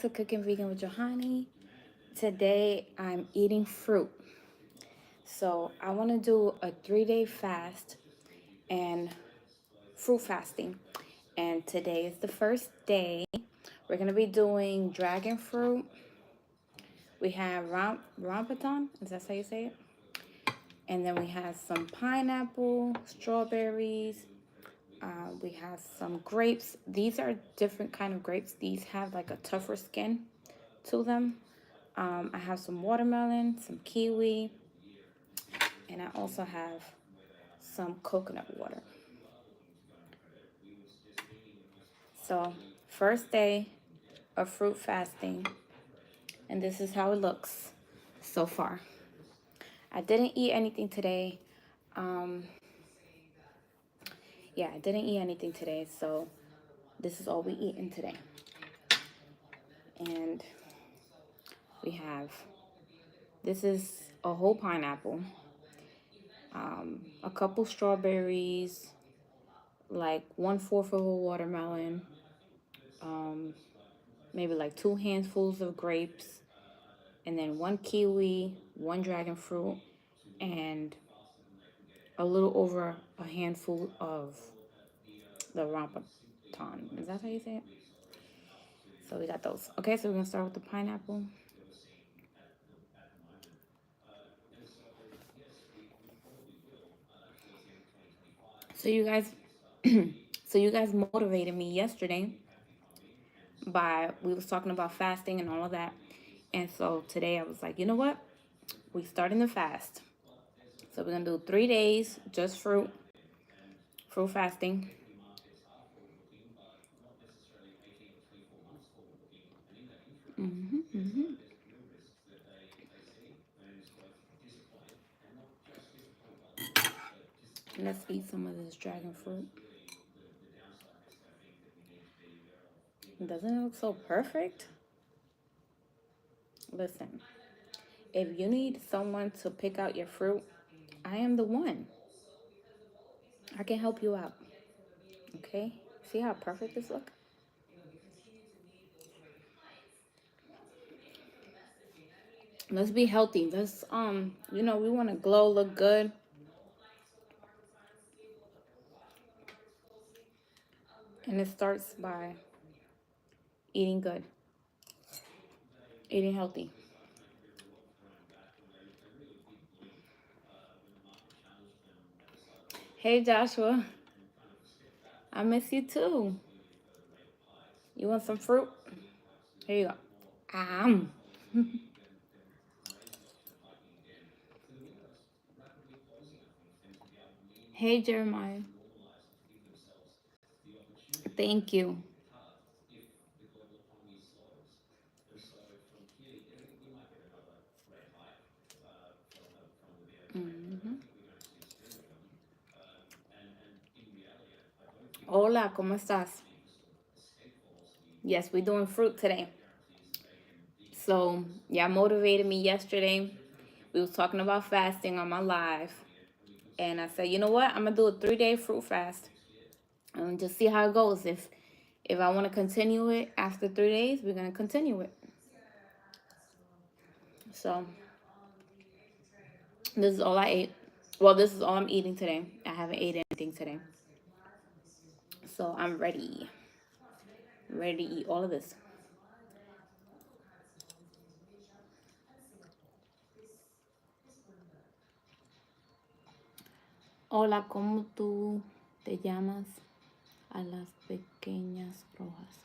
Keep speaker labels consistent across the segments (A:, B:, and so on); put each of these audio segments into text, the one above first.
A: To Cooking Vegan with Johanny. Today I'm eating fruit. So I want to do a 3-day fast and fruit fasting. And today is the first day. We're going to be doing dragon fruit. We have rambutan. Is that how you say it? And then we have some pineapple, strawberries. We have some grapes. These are different kind of grapes. These have like a tougher skin to them. I have some watermelon, some kiwi, and I also have some coconut water. So, first day of fruit fasting, and this is how it looks so far. I didn't eat anything today. Um, I didn't eat anything today, so this is all we eating today. And we have, this is a whole pineapple, a couple strawberries, like 1/4 of a watermelon, maybe like 2 handfuls of grapes, and then 1 kiwi, 1 dragon fruit, and a little over a handful of the rambutan. Is that how you say it? So we got those. Okay, so we're gonna start with the pineapple. So you guys, so you guys motivated me yesterday by we was talking about fasting and all of that, and so today I was like, you know what? We starting the fast. So we're gonna do 3 days just fruit fasting. Let's eat some of this dragon fruit. Doesn't it look so perfect? Listen, if you need someone to pick out your fruit, I am the one. I can help you out. Okay? See how perfect this look? Let's be healthy. Let's we want to glow, look good. And it starts by eating good. Eating healthy. Hey Joshua, I miss you too. You want some fruit? Here you go. Hey Jeremiah. Thank you. Hola, ¿cómo estás? Yes, we're doing fruit today. So, y'all motivated me yesterday. We was talking about fasting on my live. And I said, you know what? I'm going to do a 3-day fruit fast. And just see how it goes. If I want to continue it after 3 days, we're going to continue it. So, this is all I ate. Well, this is all I'm eating today. I haven't ate anything today. So, I'm ready. Ready to eat all of this. Hola, ¿cómo tú te llamas a las pequeñas rojas?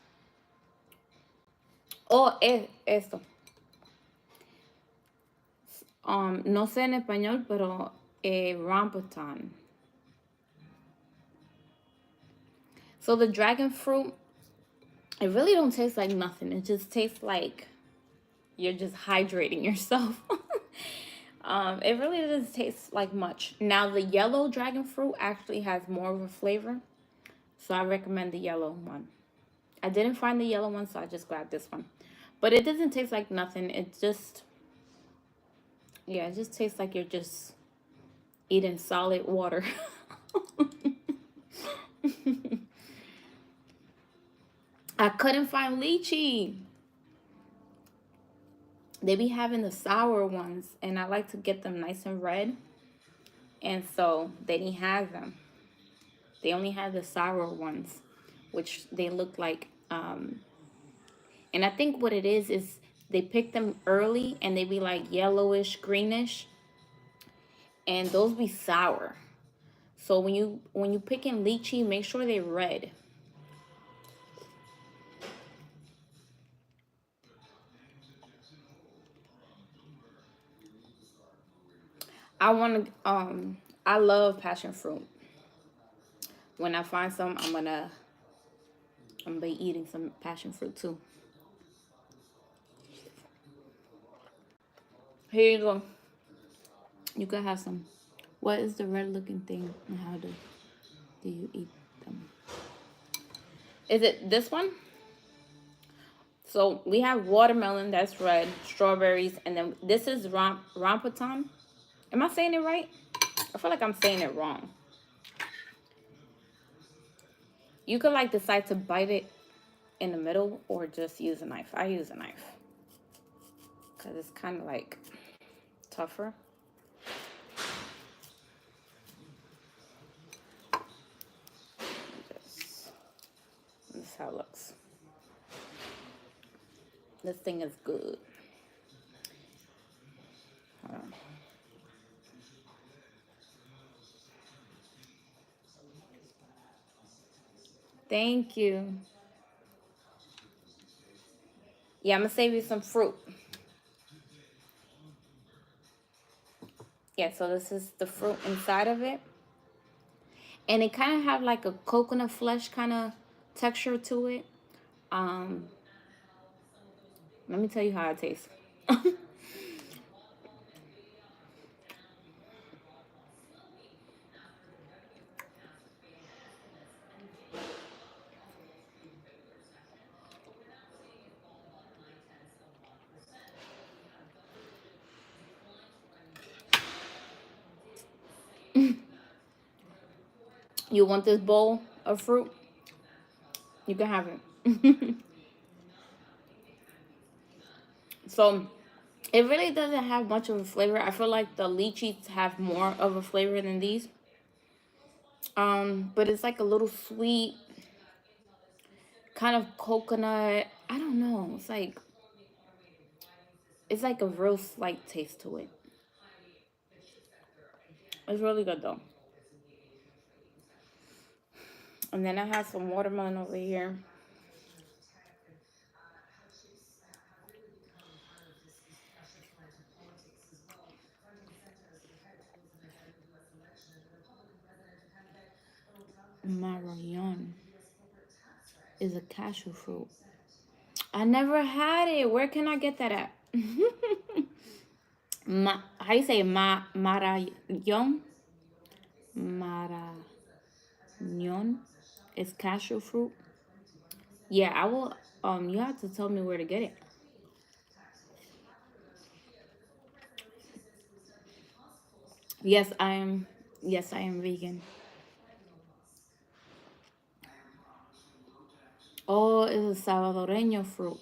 A: Oh, esto. No sé en español, pero rambutan. So the dragon fruit, it really don't taste like nothing. It just tastes like you're just hydrating yourself. It really doesn't taste like much. Now the yellow dragon fruit actually has more of a flavor, so I recommend the yellow one. I didn't find the yellow one, so I just grabbed this one. But it doesn't taste like nothing. It just, it just tastes like you're just eating solid water. I couldn't find lychee. they be having the sour ones, and I like to get them nice and red. And so they didn't have them. They only had the sour ones, which they look like. And I think what it is they pick them early, and they be like yellowish, greenish, and those be sour. So when you pick in lychee, make sure they're red. I want to I love passion fruit. When I find some, I'm gonna be eating some passion fruit too. Here you go. You can have some. What is the red looking thing, and how do you eat them? Is it this one? So we have watermelon, that's red, strawberries, and then this is rambutan. Am I saying it right? I feel like I'm saying it wrong. You could like decide to bite it in the middle or just use a knife. I use a knife because it's kind of like tougher. Just, this is how it looks. This thing is good. Hold on. Thank you. Yeah, I'm gonna save you some fruit. Yeah, so this is the fruit inside of it. And it kind of have like a coconut flesh kind of texture to it. Um, Let me tell you how it tastes. You want this bowl of fruit? You can have it. So it really doesn't have much of a flavor. I feel like the lychees have more of a flavor than these. But it's like a little sweet, kind of coconut. I don't know. It's like a real slight taste to it. It's really good though. And then I have some watermelon over here. Marayon is a cashew fruit. I never had it. Where can I get that at? How you say marayon? Marayon is cashew fruit. Yeah, I will. You have to tell me where to get it. Yes, I am. Yes, I am vegan. Oh, it's a Salvadoreño fruit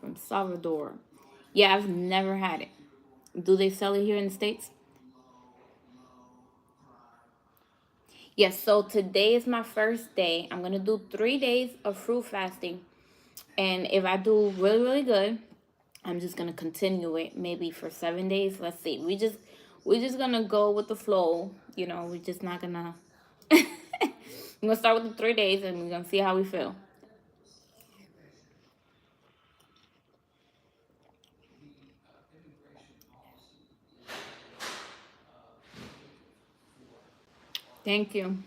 A: from Salvador. Yeah, I've never had it. Do they sell it here in the States? Yes, so today is my first day. I'm gonna do 3 days of fruit fasting. And if I do really, really good, I'm just gonna continue it maybe for 7 days. Let's see. We're just gonna go with the flow. We're just not gonna we're gonna start with the 3 days and we're gonna see how we feel. Thank you.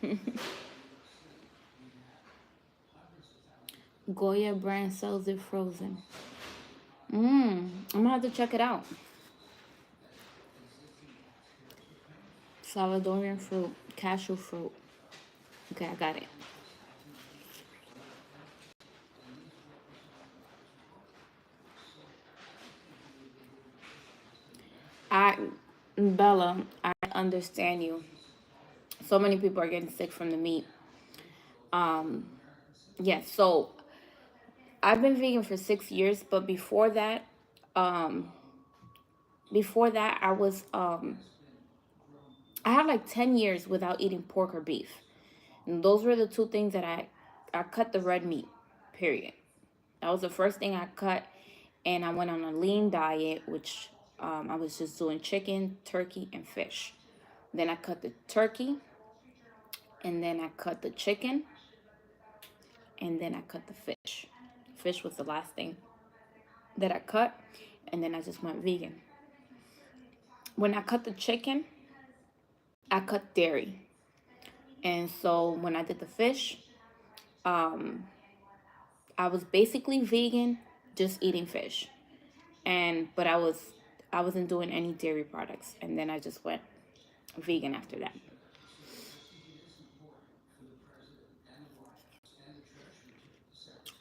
A: Goya brand sells it frozen. I'm gonna have to check it out. Salvadorian fruit, cashew fruit. Okay, I got it. I, Bella, I understand you. So many people are getting sick from the meat. Um, yes, so I've been vegan for 6 years, but before that, Um, before that, I had like 10 years without eating pork or beef. And those were the two things that I cut the red meat, period. That was the first thing I cut. And I went on a lean diet, which I was just doing chicken, turkey, and fish. Then I cut the turkey, and then I cut the chicken, and then I cut the fish. Fish was the last thing that I cut, and then I just went vegan. When I cut the chicken, I cut dairy. And so when I did the fish, um, I was basically vegan, just eating fish. But I wasn't doing any dairy products, and then I just went vegan after that.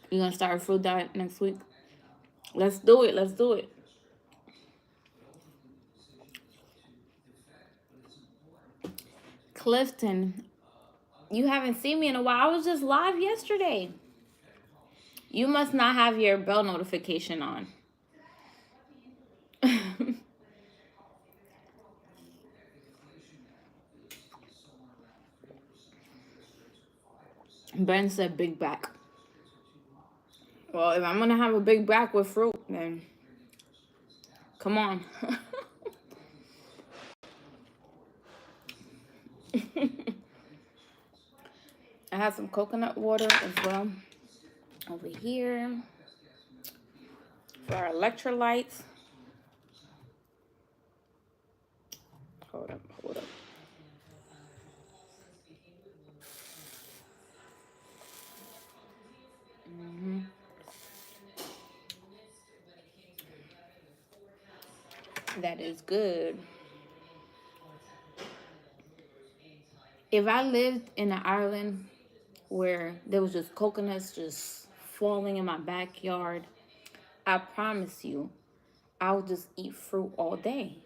A: You gonna start a fruit diet next week? Let's do it. Let's do it. Clifton, you haven't seen me in a while. I was just live yesterday. You must not have your bell notification on. Ben said big back. Well, if I'm gonna have a big back with fruit, then come on. I have some coconut water as well over here for our electrolytes. Hold up, hold up. That is good. If I lived in an island where there was just coconuts just falling in my backyard, I promise you, I would just eat fruit all day.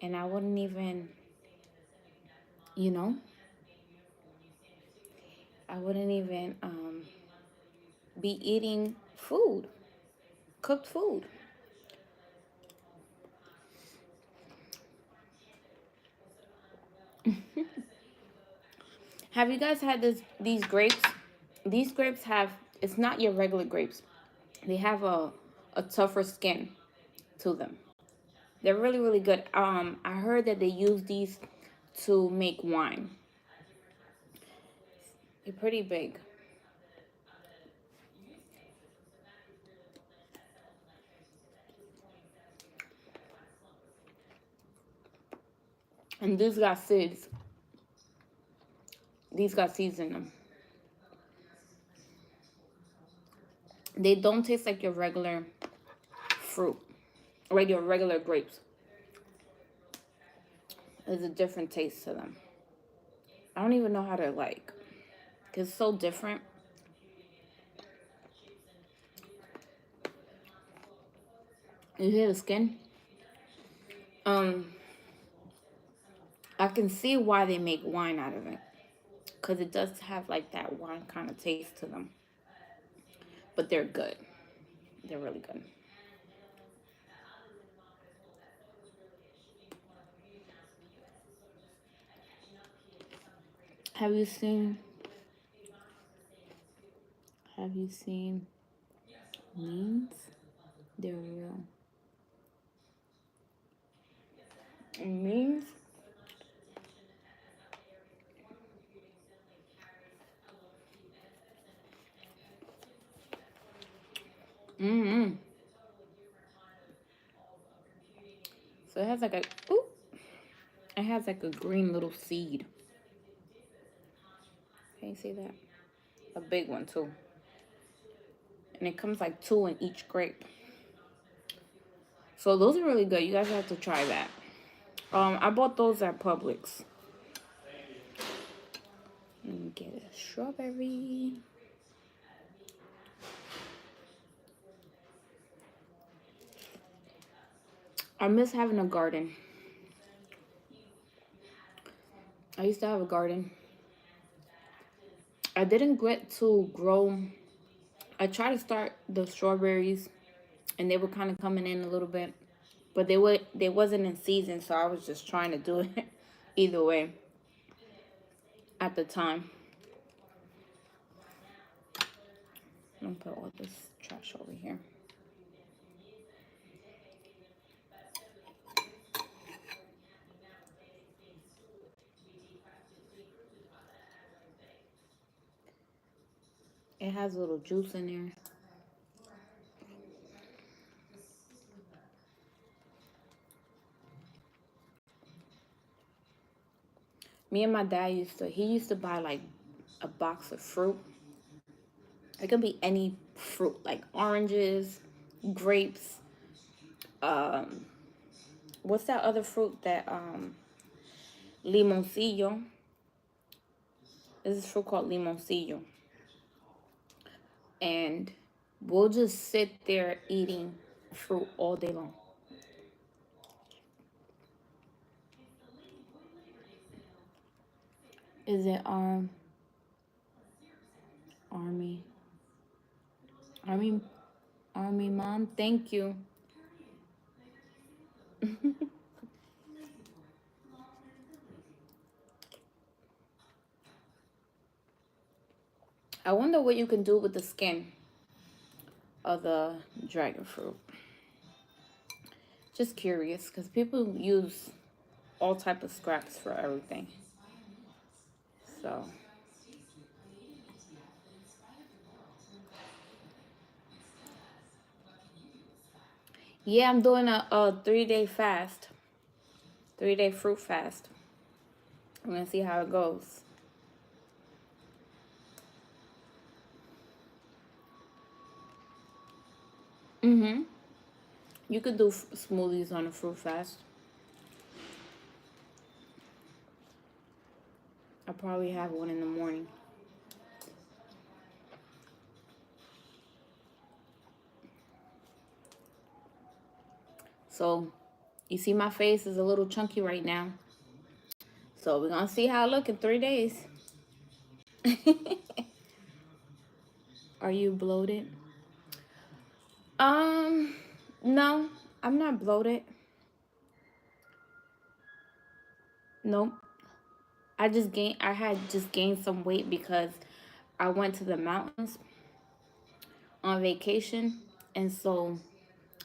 A: And I wouldn't even, you know, I wouldn't even be eating food, cooked food. Have you guys had these grapes? These grapes have, it's not your regular grapes. They have a tougher skin to them. They're really, really good. I heard that they use these to make wine. They're pretty big. And these got seeds. These got seeds in them. They don't taste like your regular fruit, like your regular grapes. There's a different taste to them. I don't even know how to like, cause it's so different. You hear the skin? Um, I can see why they make wine out of it, cause it does have like that wine kind of taste to them. But they're good. They're really good. Have you seen? Have you seen memes? They're real. Memes? Mm-hmm. So it has like a, ooh, it has like a green little seed. Can you see that? A big one too. And it comes like two in each grape. So those are really good. You guys have to try that. I bought those at Publix. Let me get a strawberry. I miss having a garden. I used to have a garden. I didn't get to grow. I tried to start the strawberries and they were kind of coming in a little bit, but they wasn't in season, so I was just trying to do it either way at the time. I'm gonna put all this trash over here. It has a little juice in there. Me and my dad he used to buy like a box of fruit. It can be any fruit, like oranges, grapes. Um, what's that other fruit that limoncillo? This is fruit called limoncillo, and we'll just sit there eating fruit all day long. Is it army army army mom? Thank you. I wonder what you can do with the skin of the dragon fruit. Just curious, because people use all type of scraps for everything. So yeah, I'm doing a 3-day fast, 3-day fruit fast. I'm gonna see how it goes. Mm-hmm. You could do smoothies on a fruit fast. I probably have one in the morning. So you see my face is a little chunky right now. So we're gonna see how I look in 3 days. Are you bloated? Um, no, I'm not bloated. Nope. I had just gained some weight because I went to the mountains on vacation, and so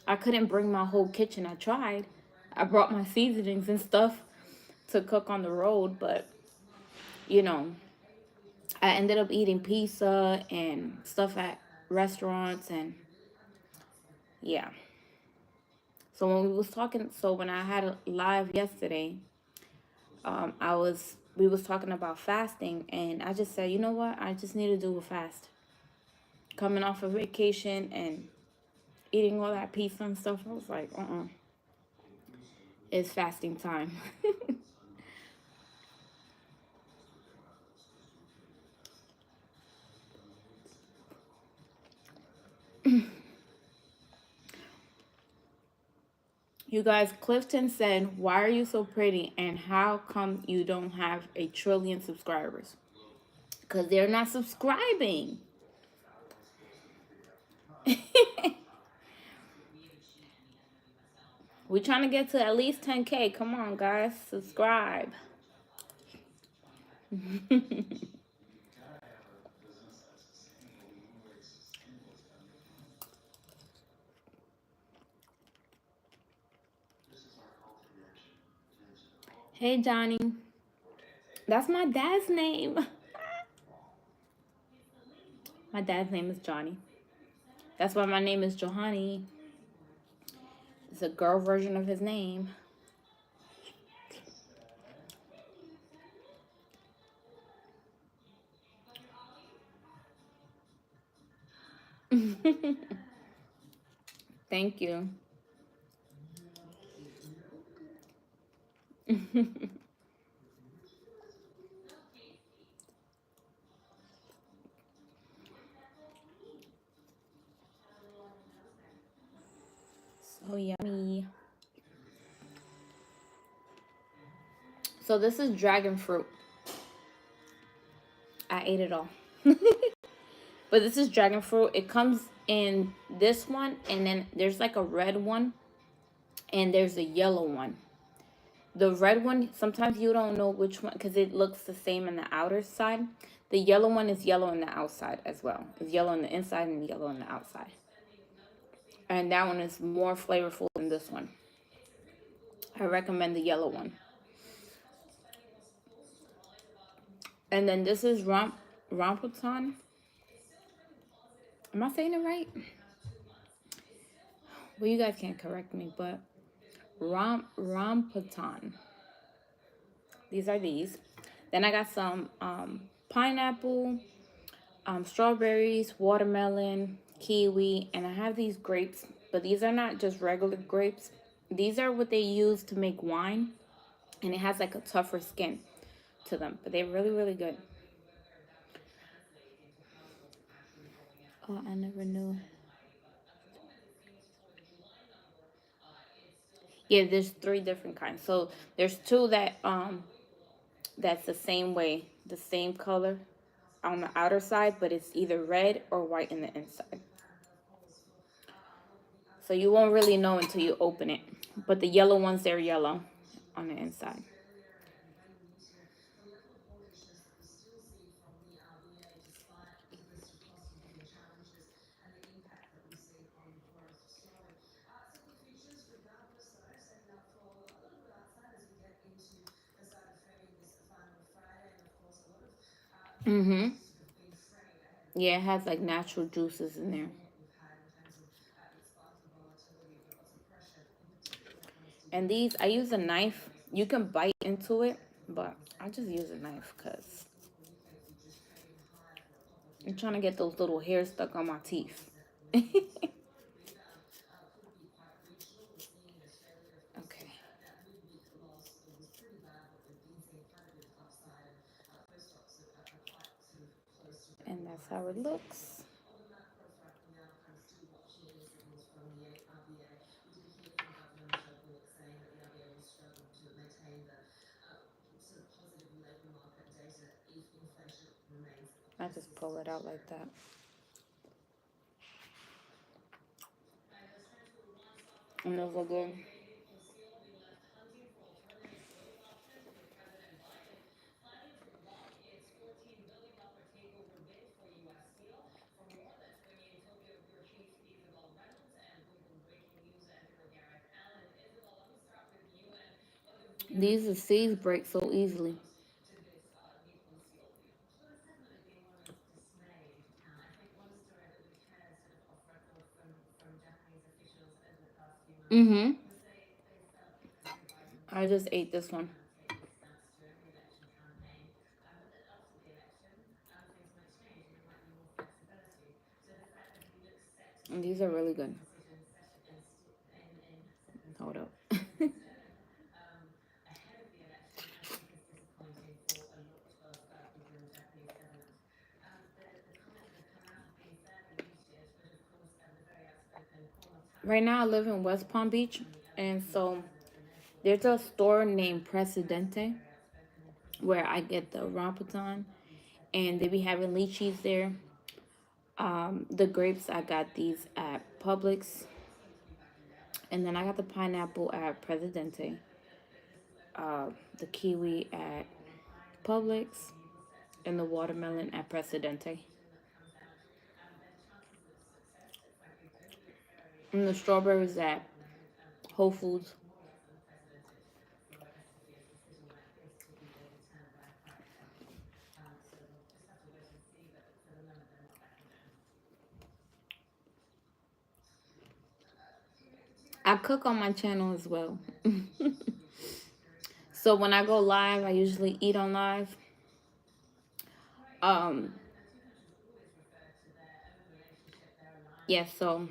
A: I couldn't bring my whole kitchen. I tried. I brought my seasonings and stuff to cook on the road, but you know, I ended up eating pizza and stuff at restaurants, and yeah. So when I had a live yesterday, we was talking about fasting, and I just said, you know what, I just need to do a fast. Coming off of vacation and eating all that pizza and stuff, I was like, it's fasting time. You guys, Clifton said, why are you so pretty and how come you don't have a trillion subscribers? Because they're not subscribing. We're trying to get to at least 10K. Come on, guys. Subscribe. Hey, Johnny. That's my dad's name. My dad's name is Johnny. That's why my name is Johanny. It's a girl version of his name. Thank you. So yummy. So this is dragon fruit. I ate it all. But this is dragon fruit. It comes in this one, and then there's like a red one, and there's a yellow one. The red one, sometimes you don't know which one because it looks the same on the outer side. The yellow one is yellow on the outside as well. It's yellow on the inside and yellow on the outside. And that one is more flavorful than this one. I recommend the yellow one. And then this is rambutan. Am I saying it right? Well, you guys can't correct me, but rambutan. These are these. Then I got some pineapple, strawberries, watermelon, kiwi, and I have these grapes, but these are not just regular grapes. These are what they use to make wine, and it has like a tougher skin to them, but they're really, really good. Oh, I never knew. Yeah, there's three different kinds. So there's two that's the same way, the same color on the outer side, but it's either red or white in the inside. So you won't really know until you open it. But the yellow ones, they're yellow on the inside. Mm-hmm. Yeah, it has like natural juices in there. And these, I use a knife. You can bite into it, but I just use a knife because I'm trying to get those little hairs stuck on my teeth. Okay. And that's how it looks. I just pull it out like that. And those are good. These the seeds break so easily. Mm-hmm. I just ate this one. And these are really good. Hold up. Right now I live in West Palm Beach, and so there's a store named Presidente where I get the rambutan, and they be having lychees there. The grapes, I got these at Publix, and then I got the pineapple at Presidente, the kiwi at Publix, and the watermelon at Presidente. And the strawberries at Whole Foods. I cook on my channel as well. So when I go live, I usually eat on live. Um, yeah, so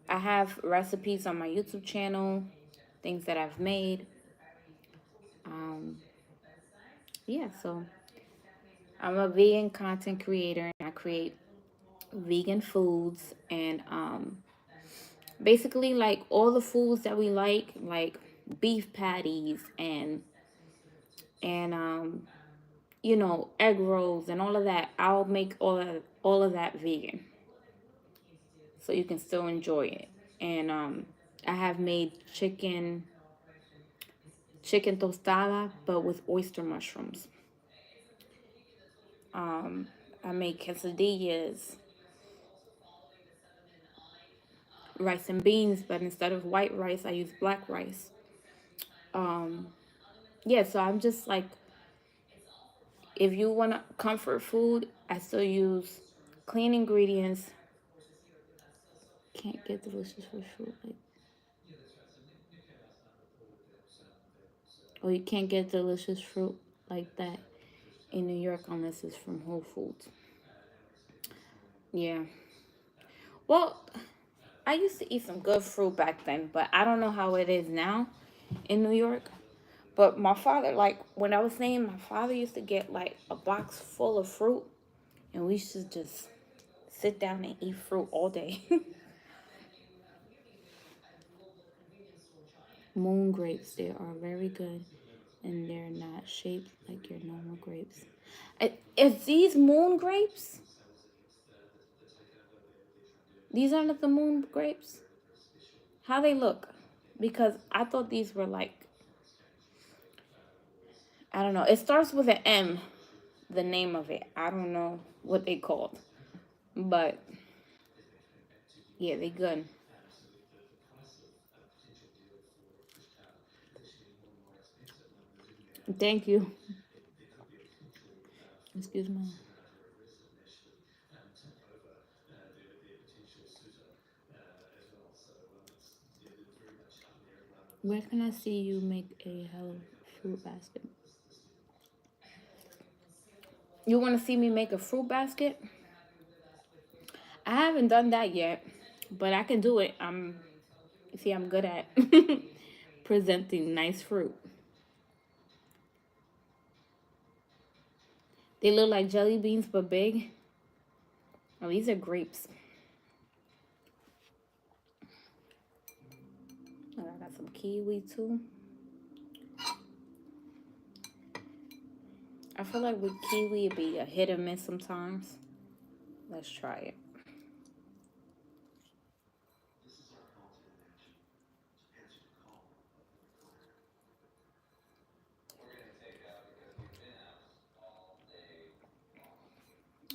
A: I have recipes on my YouTube channel, things that I've made. Um, yeah, so I'm a vegan content creator, and I create vegan foods and basically like all the foods that we like beef patties and egg rolls and all of that. I'll make all of that vegan, so you can still enjoy it. And I have made chicken tostada, but with oyster mushrooms. I make quesadillas, rice and beans, but instead of white rice, I use black rice. Um, yeah, so I'm just like, if you want comfort food, I still use clean ingredients. Can't get delicious fresh fruit. Or you can't get delicious fruit like that in New York unless it's from Whole Foods. Yeah. Well, I used to eat some good fruit back then, but I don't know how it is now in New York. But my father, like when I was saying, my father used to get like a box full of fruit, and we used to just sit down and eat fruit all day. Moon grapes, they are very good, and they're not shaped like your normal grapes. If these moon grapes, these aren't the moon grapes. How they look? Because I thought these were like, I don't know. It starts with an M, the name of it. I don't know what they called. But yeah, they good. Thank you. Excuse me. Where can I see you make a hello fruit basket? You want to see me make a fruit basket? I haven't done that yet, but I can do it. I'm good at presenting nice fruit. They look like jelly beans but big. Oh, these are grapes. Oh, I got some kiwi too. I feel like with kiwi it'd be a hit or miss sometimes. Let's try it.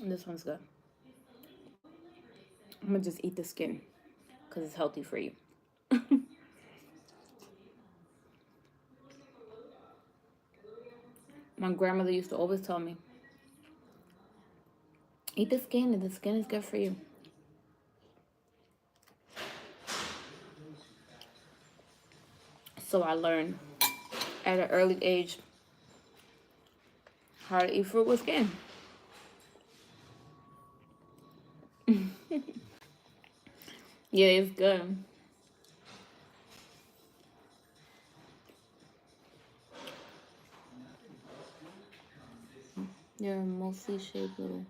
A: This one's good. I'm gonna just eat the skin because it's healthy for you. My grandmother used to always tell me, eat the skin, and the skin is good for you. So I learned at an early age how to eat fruit with skin. Yeah, it's good. They're mostly shaped little,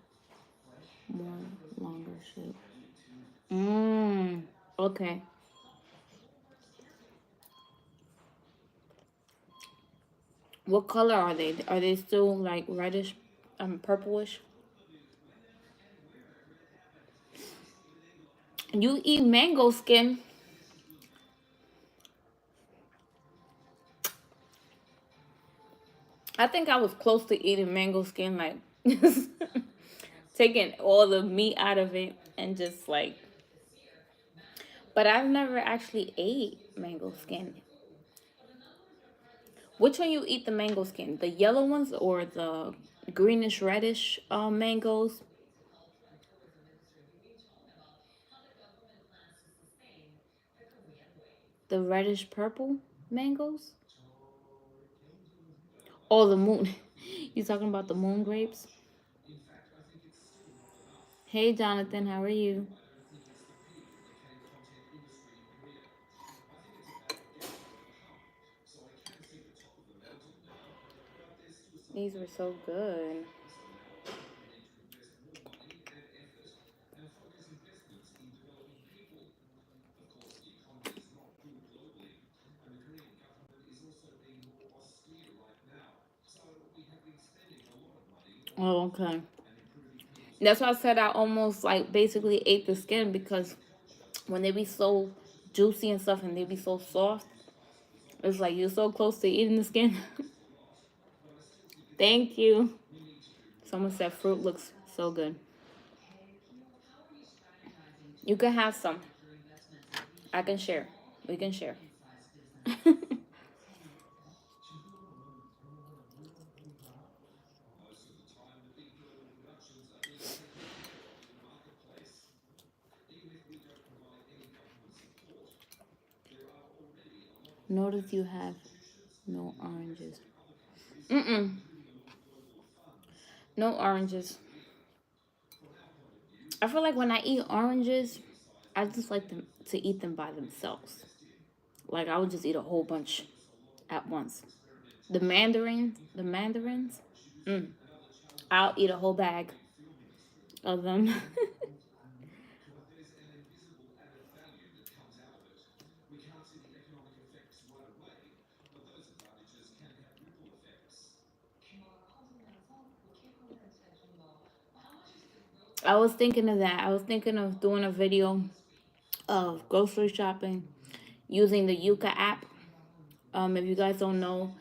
A: more longer shape. Mmm. Okay. What color are they? Are they still like reddish, purplish? You eat mango skin. I think I was close to eating mango skin, like taking all the meat out of it and just like. But I've never actually ate mango skin. Which one you eat the mango skin? The yellow ones or the greenish reddish mangoes? The reddish purple mangoes? Oh, the moon. You talking about the moon grapes? Hey, Jonathan, how are you? These were so good. Oh, okay. That's why I said I almost like basically ate the skin because when they be so juicy and stuff and they be so soft, it's like you're so close to eating the skin. Thank you. Someone said fruit looks so good. You can have some. I can share. We can share. Notice you have no oranges. Mm-mm. No oranges. I feel like when I eat oranges, I just like them to eat them by themselves. Like I would just eat a whole bunch at once. The mandarins, mm, I'll eat a whole bag of them. I was thinking of that. I was thinking of doing a video of grocery shopping using the Yuka app. If you guys don't know,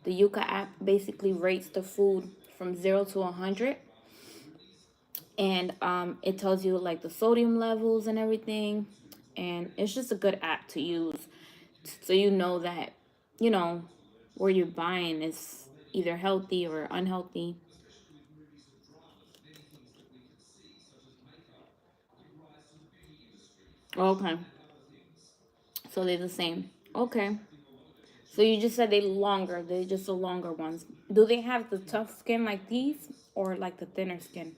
A: the Yuka app basically rates the food from 0 to 100, and it tells you like the sodium levels and everything. And it's just a good app to use, so you know that you know where you're buying is either healthy or unhealthy. Okay, so they're the same. Okay, so you just said they longer. They're just the longer ones. Do they have the tough skin like these, or like the thinner skin?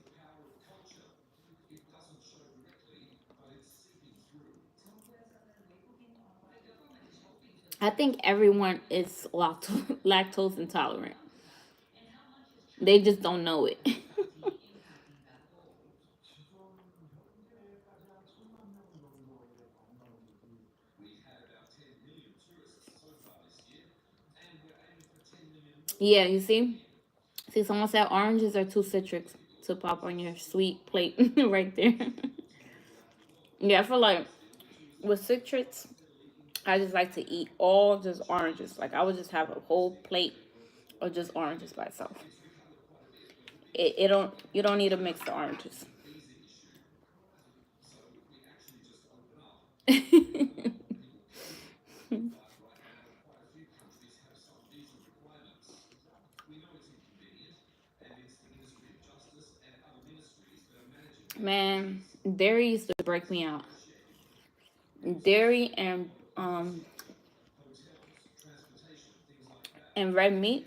A: I think everyone is lactose intolerant. They just don't know it. Yeah, you see? See, someone said oranges are too citric to pop on your sweet plate right there. Yeah, I feel like with citrus, I just like to eat all just oranges. Like I would just have a whole plate of just oranges by itself. It don't you don't need to mix the oranges. Man, dairy used to break me out. Dairy and red meat,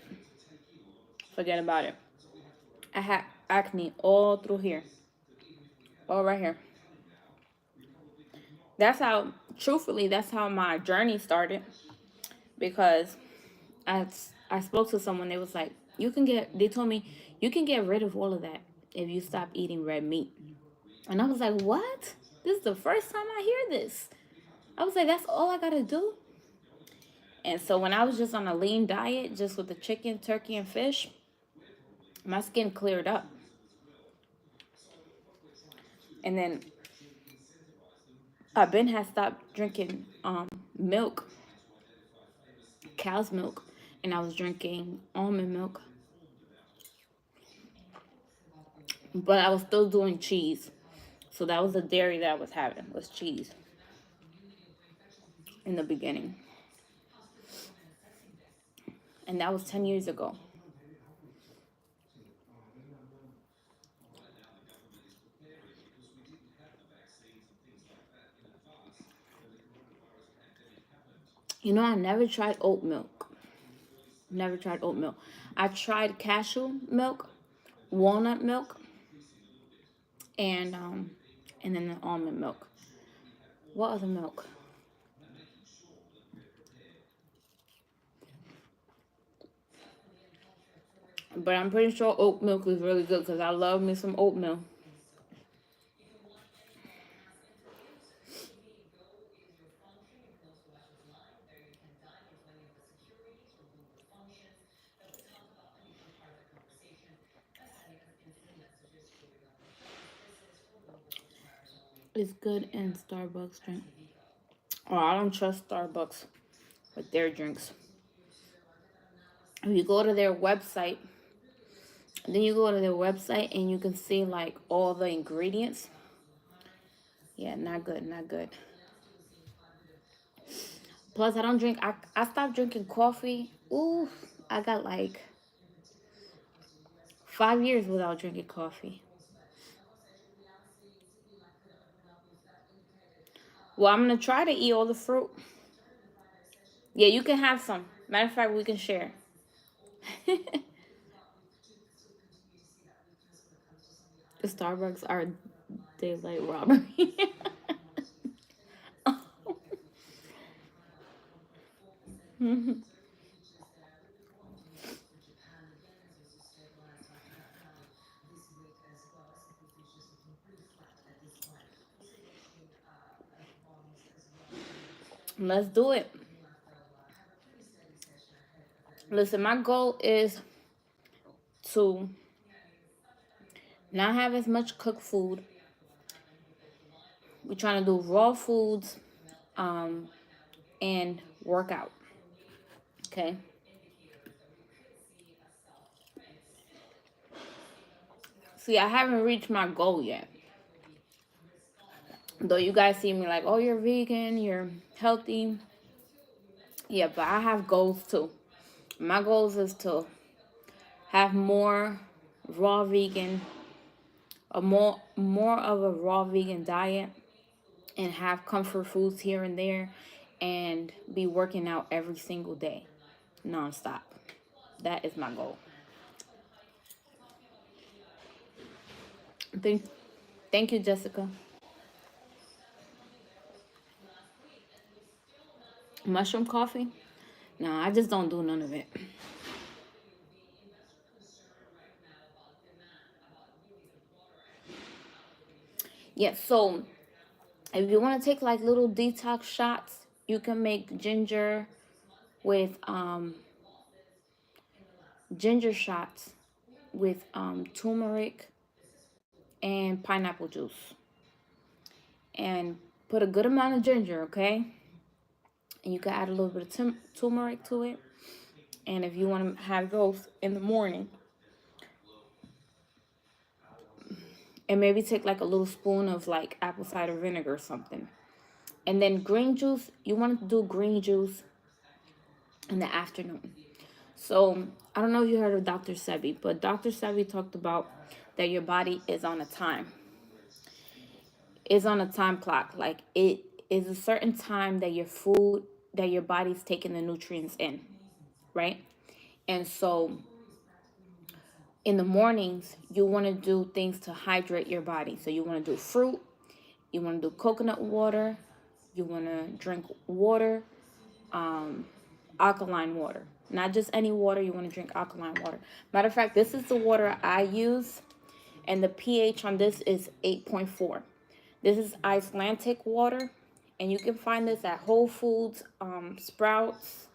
A: forget about it. I had acne all through here, all right here. That's how, truthfully, that's how my journey started. Because I I spoke to someone. They was like, you can get. They told me you can get rid of all of that if you stop eating red meat. And I was like, what? This is the first time I hear this. I was like, that's all I gotta do. And so when I was just on a lean diet, just with the chicken, turkey, and fish, my skin cleared up. And then Ben had stopped drinking milk, cow's milk, and I was drinking almond milk, but I was still doing cheese. So that was the dairy that I was having, was cheese in the beginning, and that was 10 years ago. You know, I never tried oat milk. Never tried oat milk. I tried cashew milk, walnut milk, and and then the almond milk. What other milk? But I'm pretty sure oat milk is really good because I love me some oatmeal. It's good in Starbucks drink. Oh, I don't trust Starbucks with their drinks. If you go to their website, then you go to their website and you can see like all the ingredients. Yeah, not good, not good. Plus, I don't drink. I stopped drinking coffee. Ooh, I got like 5 years without drinking coffee. Well, I'm gonna try to eat all the fruit. Yeah, you can have some. Matter of fact, we can share. The Starbucks are daylight robbery. Let's do it. Listen, my goal is to not have as much cooked food. We're trying to do raw foods, um, and work out. Okay. See, I haven't reached my goal yet. Though you guys see me like, oh, you're vegan, you're healthy. Yeah, but I have goals too. My goals is to have more raw vegan, a more of a raw vegan diet, and have comfort foods here and there, and be working out every single day, nonstop. That is my goal. Thank, thank you, Jessica. Mushroom coffee? No, I just don't do none of it. Yeah, so if you want to take like little detox shots, you can make with ginger shots with turmeric and pineapple juice, and put a good amount of ginger, okay? And you can add a little bit of turmeric to it. And if you want to have those in the morning, and maybe take like a little spoon of like apple cider vinegar or something. And then green juice, you want to do green juice in the afternoon. So I don't know if you heard of Dr. Sebi, but Dr. Sebi talked about that your body is on a time clock. Like it is a certain time that your body's taking the nutrients in, right? And so in the mornings, you want to do things to hydrate your body. So you want to do fruit, you want to do coconut water, you want to drink water, alkaline water. Not just any water, you want to drink alkaline water. Matter of fact, this is the water I use, and the pH on this is 8.4. This is Icelandic water, and you can find this at Whole Foods, Sprouts,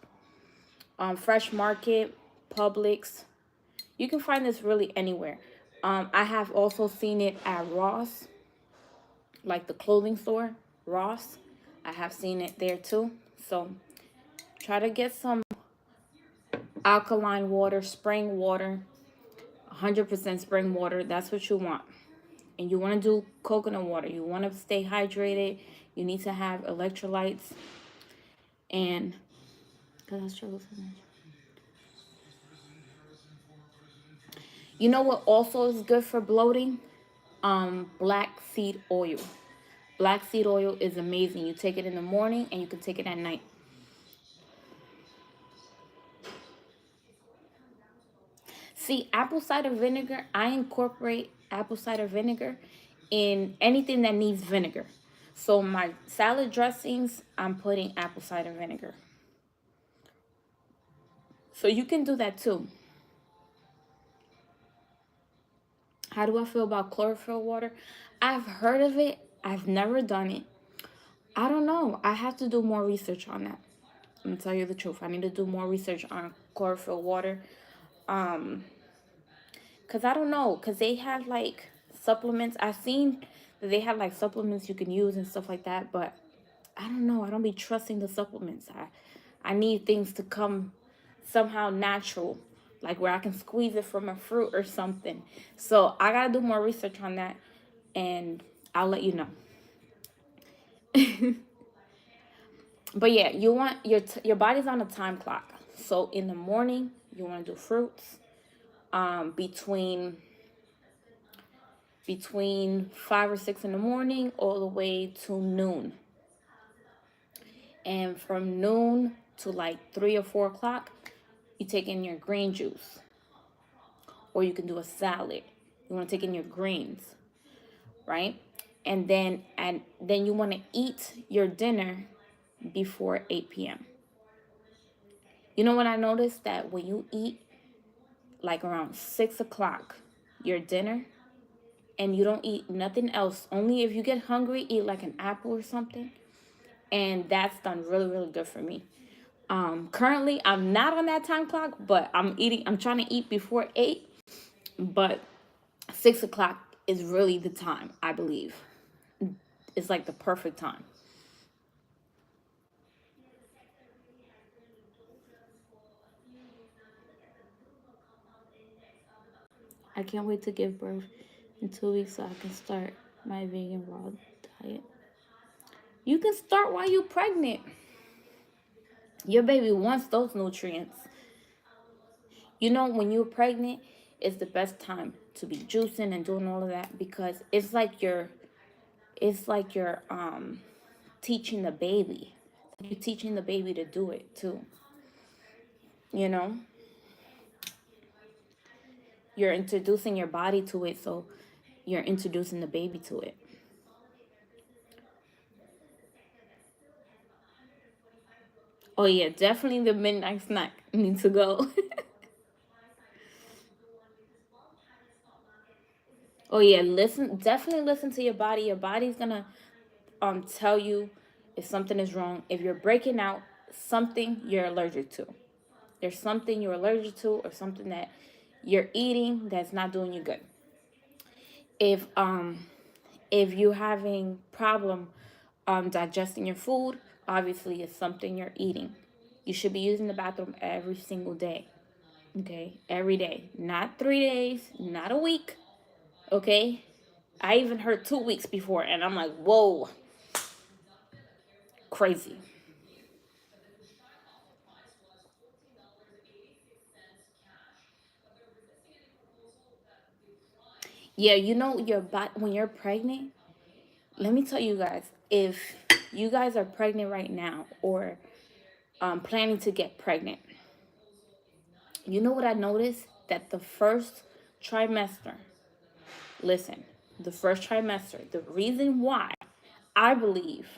A: Fresh Market, Publix. You can find this really anywhere. I have also seen it at Ross, like the clothing store, Ross. I have seen it there too. So try to get some alkaline water, spring water, 100% spring water. That's what you want. And you want to do coconut water. You want to stay hydrated. You need to have electrolytes and you know what also is good for bloating? Black seed oil. Black seed oil is amazing. You take it in the morning and you can take it at night. See, apple cider vinegar, I incorporate apple cider vinegar in anything that needs vinegar. So my salad dressings, I'm putting apple cider vinegar. So you can do that too. How do I feel about chlorophyll water? I've heard of it. I've never done it. I don't know. I have to do more research on that. I'm gonna tell you the truth. I need to do more research on chlorophyll water. Um, cause I don't know. Cause they have like supplements. I've seen They have like supplements you can use and stuff like that, but I don't know. I don't be trusting the supplements. I need things to come somehow natural, like where I can squeeze it from a fruit or something. So I gotta do more research on that, and I'll let you know. But yeah, you want your body's on a time clock. So in the morning, you want to do fruits. Between 5 or 6 in the morning, all the way to noon, and from noon to like 3 or 4 o'clock, you take in your green juice, or you can do a salad. You want to take in your greens, right? And then you want to eat your dinner before 8 p.m. You know what I noticed? That when you eat like around 6 o'clock your dinner, and you don't eat nothing else, only if you get hungry, eat like an apple or something, and that's done really, really good for me. Currently I'm not on that time clock, but I'm trying to eat before 8, but 6 o'clock is really the time, I believe. It's like the perfect time. I can't wait to give birth in 2 weeks so I can start my vegan raw diet. You can start while you're pregnant. Your baby wants those nutrients. You know, when you're pregnant, it's the best time to be juicing and doing all of that, because it's like you're teaching the baby. You're teaching the baby to do it too. You know, you're introducing your body to it, so you're introducing the baby to it. Oh yeah, definitely the midnight snack needs to go. Oh yeah, definitely listen to your body. Your body's gonna tell you if something is wrong. If you're breaking out something you're allergic to. There's something you're allergic to, or something that you're eating that's not doing you good. If if you're having problem digesting your food, obviously it's something you're eating. You should be using the bathroom every single day. Okay? Every day. Not 3 days, not a week. Okay? I even heard 2 weeks before, and I'm like, whoa, crazy. Yeah, you know your body when you're pregnant. Let me tell you guys, if you guys are pregnant right now, or planning to get pregnant, you know what I noticed? That the first trimester, listen, the first trimester, the reason why I believe,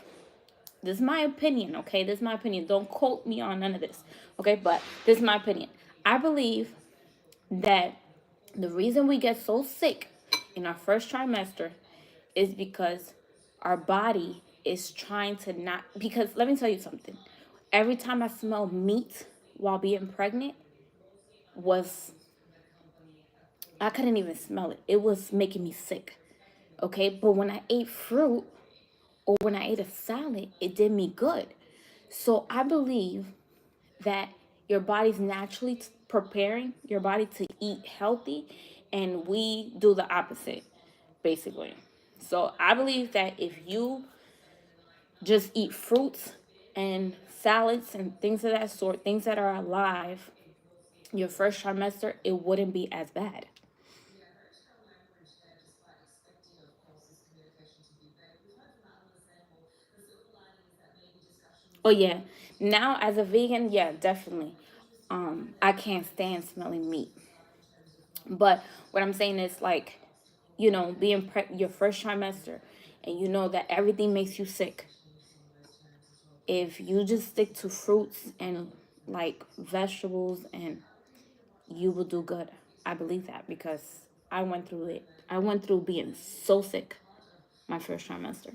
A: this is my opinion, okay? This is my opinion. Don't quote me on none of this, okay? But this is my opinion. I believe that the reason we get so sick in our first trimester is because our body is trying to not, because let me tell you something. Every time I smell meat while being pregnant was, I couldn't even smell it. It was making me sick. Okay? But when I ate fruit, or when I ate a salad, it did me good. So I believe that your body's naturally preparing your body to eat healthy, and we do the opposite, basically. So I believe that if you just eat fruits and salads and things of that sort, things that are alive, your first trimester, it wouldn't be as bad. Oh yeah. Now as a vegan, yeah, definitely. I can't stand smelling meat. But what I'm saying is, like, being your first trimester, and you know that everything makes you sick. If you just stick to fruits and like vegetables, and you will do good. I believe that, because I went through it. I went through being so sick my first trimester.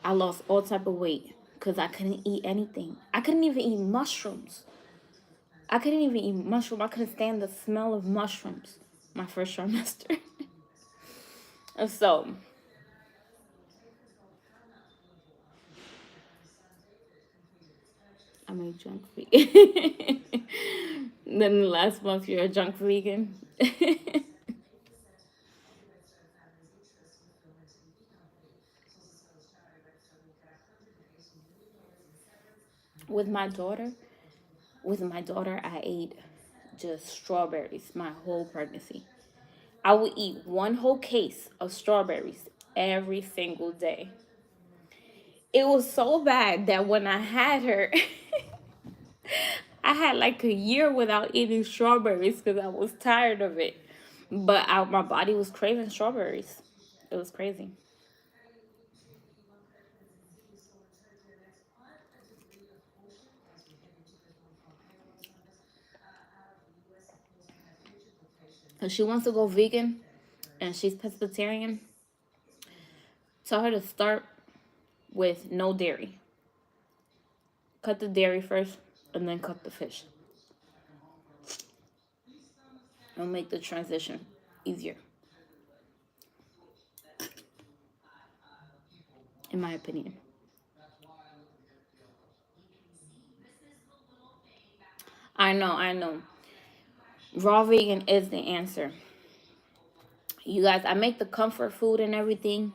A: I lost all type of weight because I couldn't eat anything. I couldn't even eat mushrooms. I couldn't even eat mushroom. I couldn't stand the smell of mushrooms my first trimester. So I'm a junk vegan. Then the last month you're a junk vegan. with my daughter, with my daughter, I ate just strawberries my whole pregnancy. I would eat one whole case of strawberries every single day. It was so bad that when I had her, I had like a year without eating strawberries because I was tired of it. But my body was craving strawberries. It was crazy. If she wants to go vegan and she's pescatarian, tell her to start with no dairy. Cut the dairy first and then cut the fish. It'll make the transition easier, in my opinion. I know, I know. Raw vegan is the answer. You guys, I make the comfort food and everything,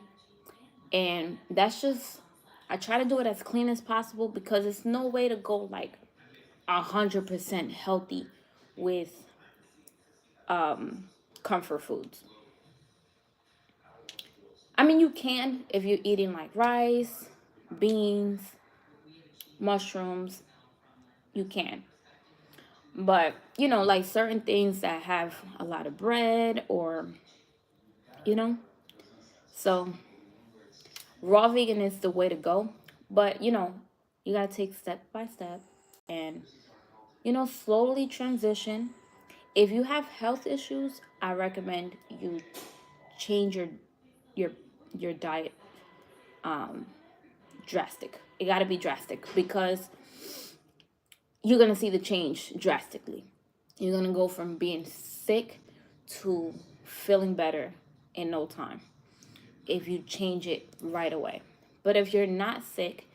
A: and that's just, I try to do it as clean as possible because it's no way to go like 100% healthy with comfort foods. I mean, you can if you're eating like rice, beans, mushrooms, you can. But, like certain things that have a lot of bread or, you know, so raw vegan is the way to go. But, you got to take step by step and, slowly transition. If you have health issues, I recommend you change your your diet drastic. It got to be drastic because you're going to see the change drastically. You're going to go from being sick to feeling better in no time if you change it right away. But if you're not sick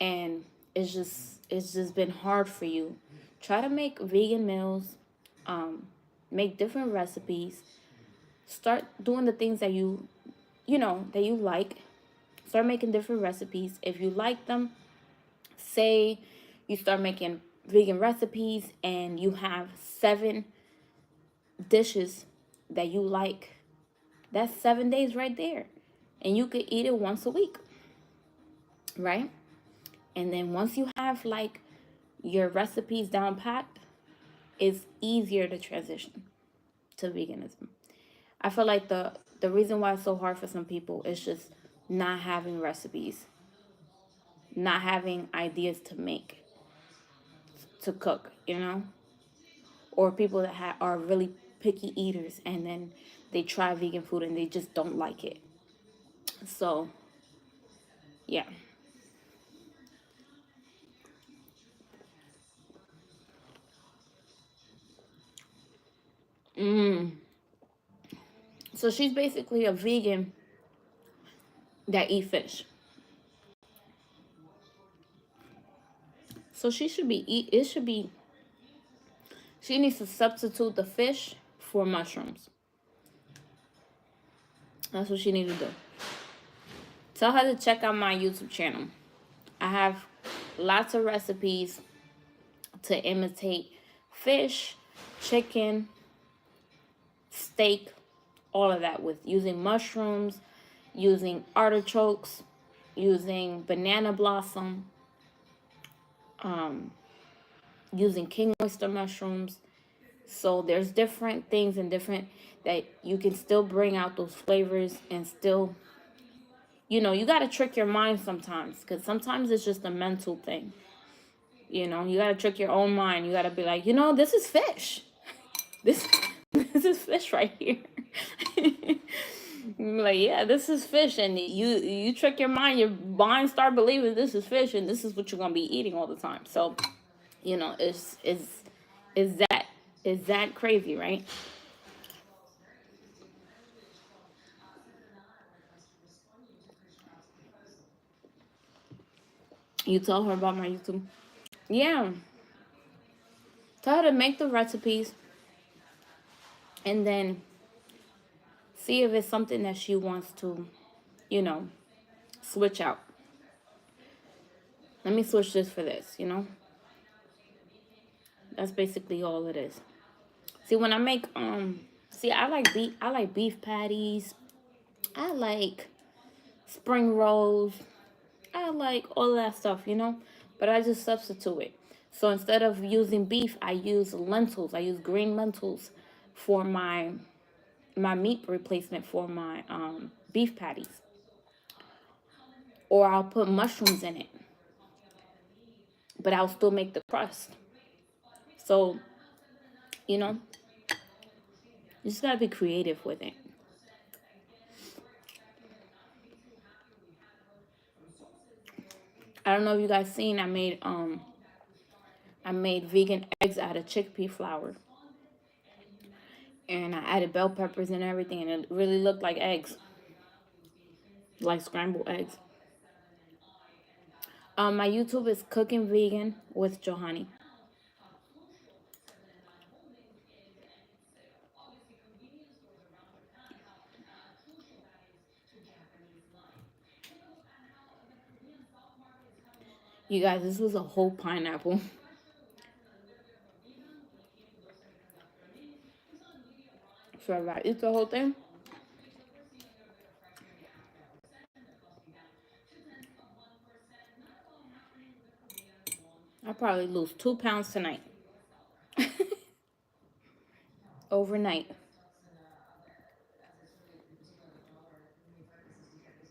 A: and it's just been hard for you, try to make vegan meals, make different recipes, start doing the things that you like. Start making different recipes. If you like them, say you start making vegan recipes and you have 7 dishes that you like. That's 7 days right there. And you could eat it once a week, right? And then once you have like your recipes down packed, it's easier to transition to veganism. I feel like the reason why it's so hard for some people is just not having recipes, not having ideas to make, to cook, or people that are really picky eaters and then they try vegan food and they just don't like it. So, yeah. So she's basically a vegan that eat fish. So she should be eat. It should be. She needs to substitute the fish for mushrooms. That's what she needs to do. Tell her to check out my YouTube channel. I have lots of recipes to imitate fish, chicken, steak, all of that with using mushrooms, using artichokes, using banana blossom, using king oyster mushrooms. So there's different things and different that you can still bring out those flavors and still, you got to trick your mind sometimes because sometimes it's just a mental thing. You got to trick your own mind. You got to be like, this is fish. This this is fish right here. Like, yeah, this is fish, and you trick your mind. Your mind start believing this is fish, and this is what you're gonna be eating all the time. So, is that is that crazy, right? You tell her about my YouTube. Yeah. Tell her to make the recipes and then see if it's something that she wants to, you know, switch out. Let me switch this for this, you know? That's basically all it is. See, when I make see, I like beef patties. I like spring rolls. I like all of that stuff, you know? But I just substitute it. So instead of using beef, I use lentils. I use green lentils for my meat replacement for my beef patties. Or I'll put mushrooms in it, but I'll still make the crust. So, you know, you just gotta be creative with it. I don't know if you guys seen I made vegan eggs out of chickpea flour. And I added bell peppers and everything, and it really looked like eggs, like scrambled eggs. My YouTube is Cooking Vegan with Johanny. You guys, this was a whole pineapple. So if I eat the whole thing, I'll probably lose 2 pounds tonight. Overnight.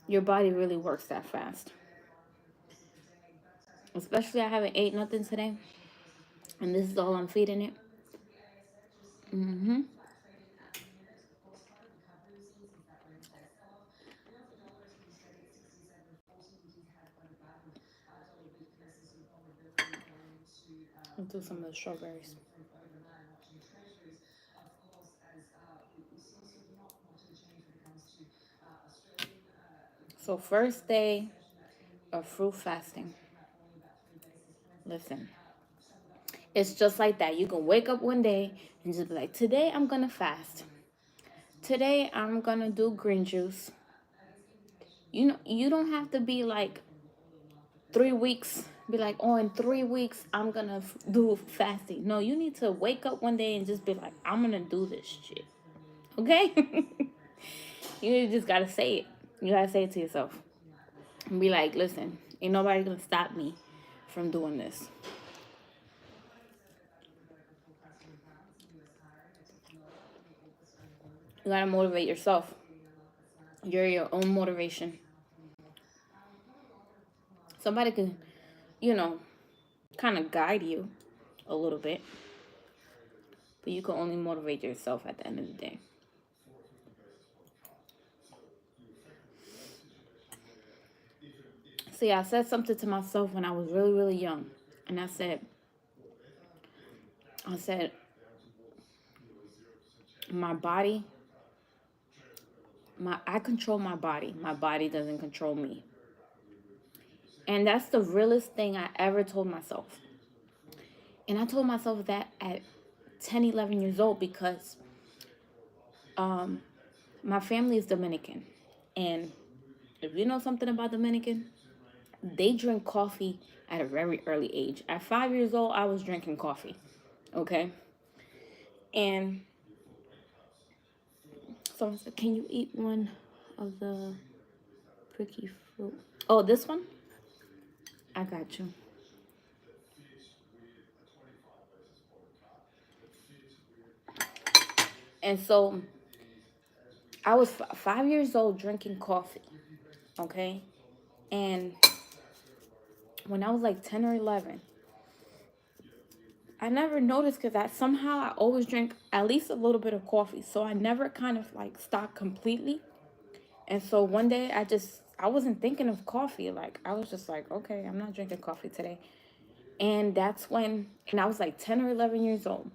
A: Your body really works that fast. Especially I haven't ate nothing today. And this is all I'm feeding it. Mm-hmm. I'll do some of the strawberries. So first day of fruit fasting. Listen, it's just like that. You can wake up one day and just be like, today I'm gonna fast. Today I'm gonna do green juice. You know, you don't have to be like 3 weeks. Be like, oh, in 3 weeks I'm gonna do fasting. No, you need to wake up one day and just be like, I'm gonna do this shit. Okay? You just gotta say it. You gotta say it to yourself. And be like, listen, ain't nobody gonna stop me from doing this. You gotta motivate yourself. You're your own motivation. Somebody can, you know, kind of guide you a little bit, but you can only motivate yourself at the end of the day. See, I said something to myself when I was really, really young. And I said, my body, I control my body. My body doesn't control me. And that's the realest thing I ever told myself. And I told myself that at 10, 11 years old because my family is Dominican. And if you know something about Dominican, they drink coffee at a very early age. At 5 years old, I was drinking coffee. Okay? And someone said, can you eat one of the pricky fruit? Oh, this one? I got you. And so I was 5 years old drinking coffee. Okay? And when I was like 10 or 11, I never noticed because somehow I always drink at least a little bit of coffee. So I never kind of like stopped completely. And so one day I wasn't thinking of coffee. Like I was just like, okay, I'm not drinking coffee today. And that's when, and I was like 10 or 11 years old.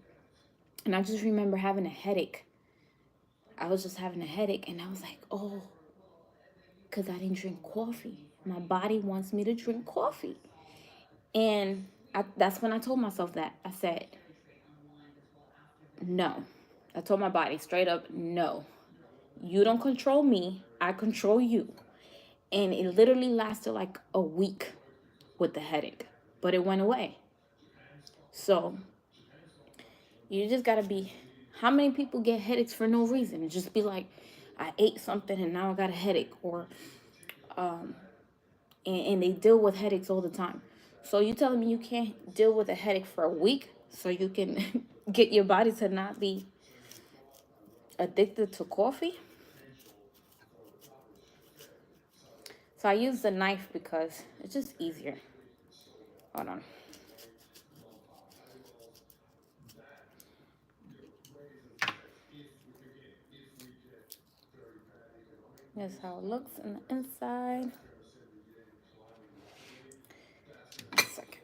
A: And I just remember having a headache. I was just having a headache. And I was like, oh, because I didn't drink coffee. My body wants me to drink coffee. And that's when I told myself that. I said, no. I told my body straight up, no. You don't control me. I control you. And it literally lasted like a week with the headache, but it went away. So you just gotta be. How many people get headaches for no reason? Just be like, I ate something and now I got a headache, or and they deal with headaches all the time. So you telling me you can't deal with a headache for a week so you can get your body to not be addicted to coffee? So I use the knife because it's just easier. Hold on. Here's how it looks on the inside. A second.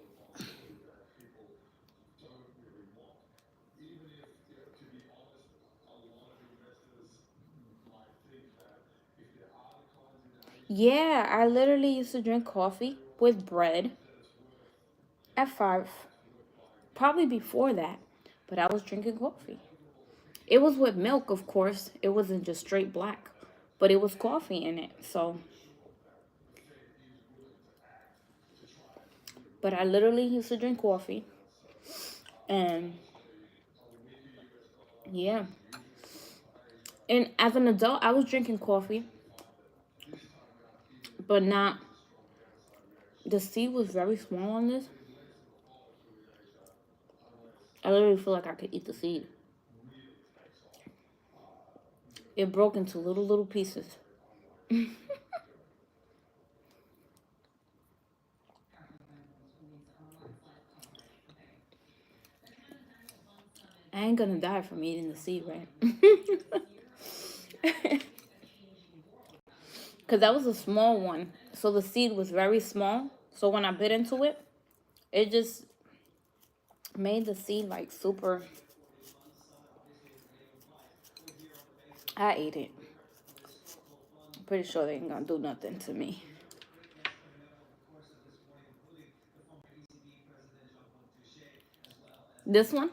A: Yeah, I literally used to drink coffee with bread at 5, probably before that, but I was drinking coffee. It was with milk, of course. It wasn't just straight black, but it was coffee in it. So, but I literally used to drink coffee, and yeah. And as an adult, I was drinking coffee, but not. The seed was very small on this. I literally feel like I could eat the seed. It broke into little pieces. I ain't gonna die from eating the seed, right? Because that was a small one. So the seed was very small. So when I bit into it, it just made the seed like super. I ate it. I'm pretty sure they ain't gonna do nothing to me. This one?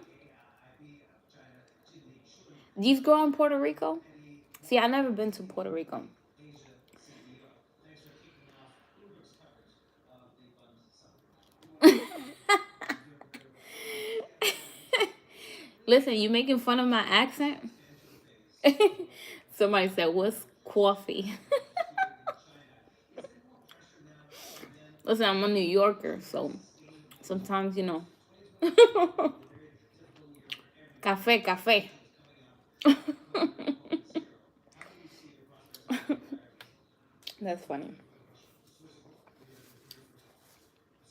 A: These grow in Puerto Rico? See, I never been to Puerto Rico. Listen, you making fun of my accent? Somebody said, "What's coffee?" Listen, I'm a New Yorker, so sometimes, cafe, cafe. That's funny.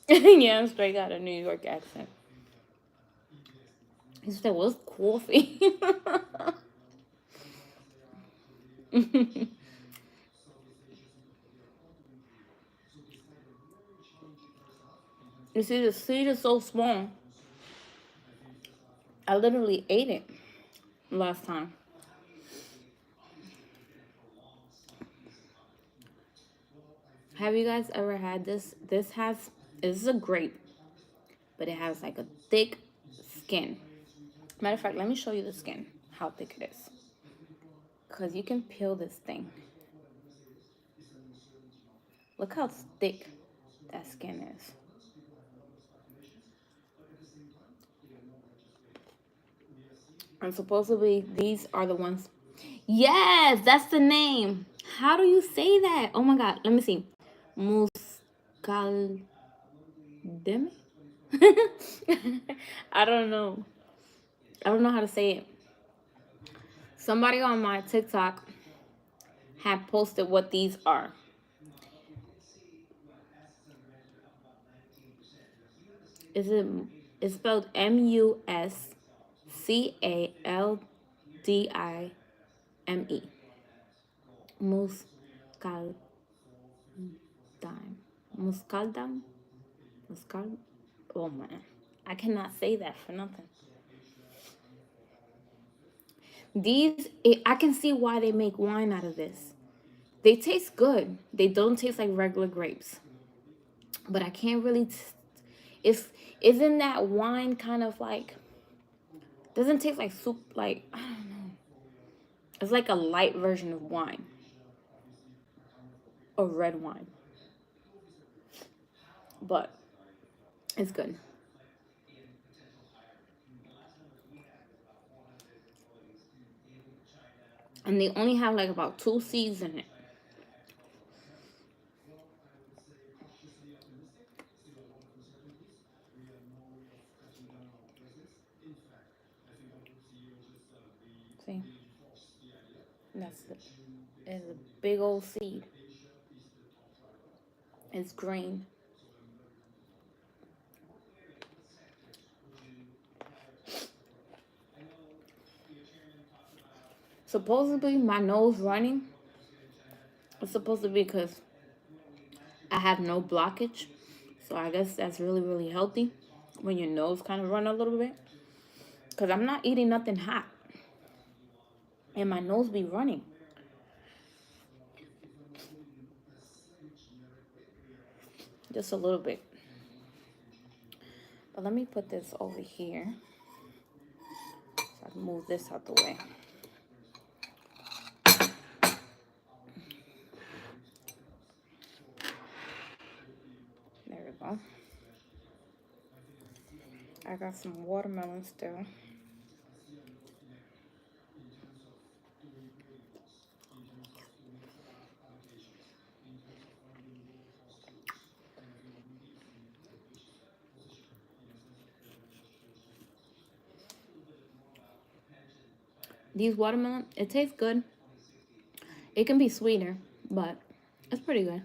A: Yeah, I'm straight out of New York accent. He said, "What's coffee?" You see, the seed is so small. I literally ate it last time. Have you guys ever had this? This is a grape, but it has like a thick skin. Matter of fact, let me show you the skin, how thick it is. Because you can peel this thing. Look how thick that skin is. And supposedly these are the ones. Yes, that's the name. How do you say that? Oh my god, let me see. Muscaldeme? I don't know. I don't know how to say it. Somebody on my TikTok had posted what these are. Is it? It's spelled Muscaldime. Muscaldime. Muscaldime. Muscald. Oh man, I cannot say that for nothing. I can see why they make wine out of this. They taste good. They don't taste like regular grapes, but I can't really. If isn't that wine kind of like doesn't taste like soup like it's like a light version of wine or red wine, but it's good. And they only have like about 2 seeds in it. See, that's it. It's a big old seed. It's green. Supposedly, my nose running. It's supposed to be because I have no blockage. So I guess that's really, really healthy when your nose kind of run a little bit. Because I'm not eating nothing hot. And my nose be running. Just a little bit. But let me put this over here. So I can move this out the way. There we go. I got some watermelon still. These watermelon, it tastes good. It can be sweeter, but it's pretty good.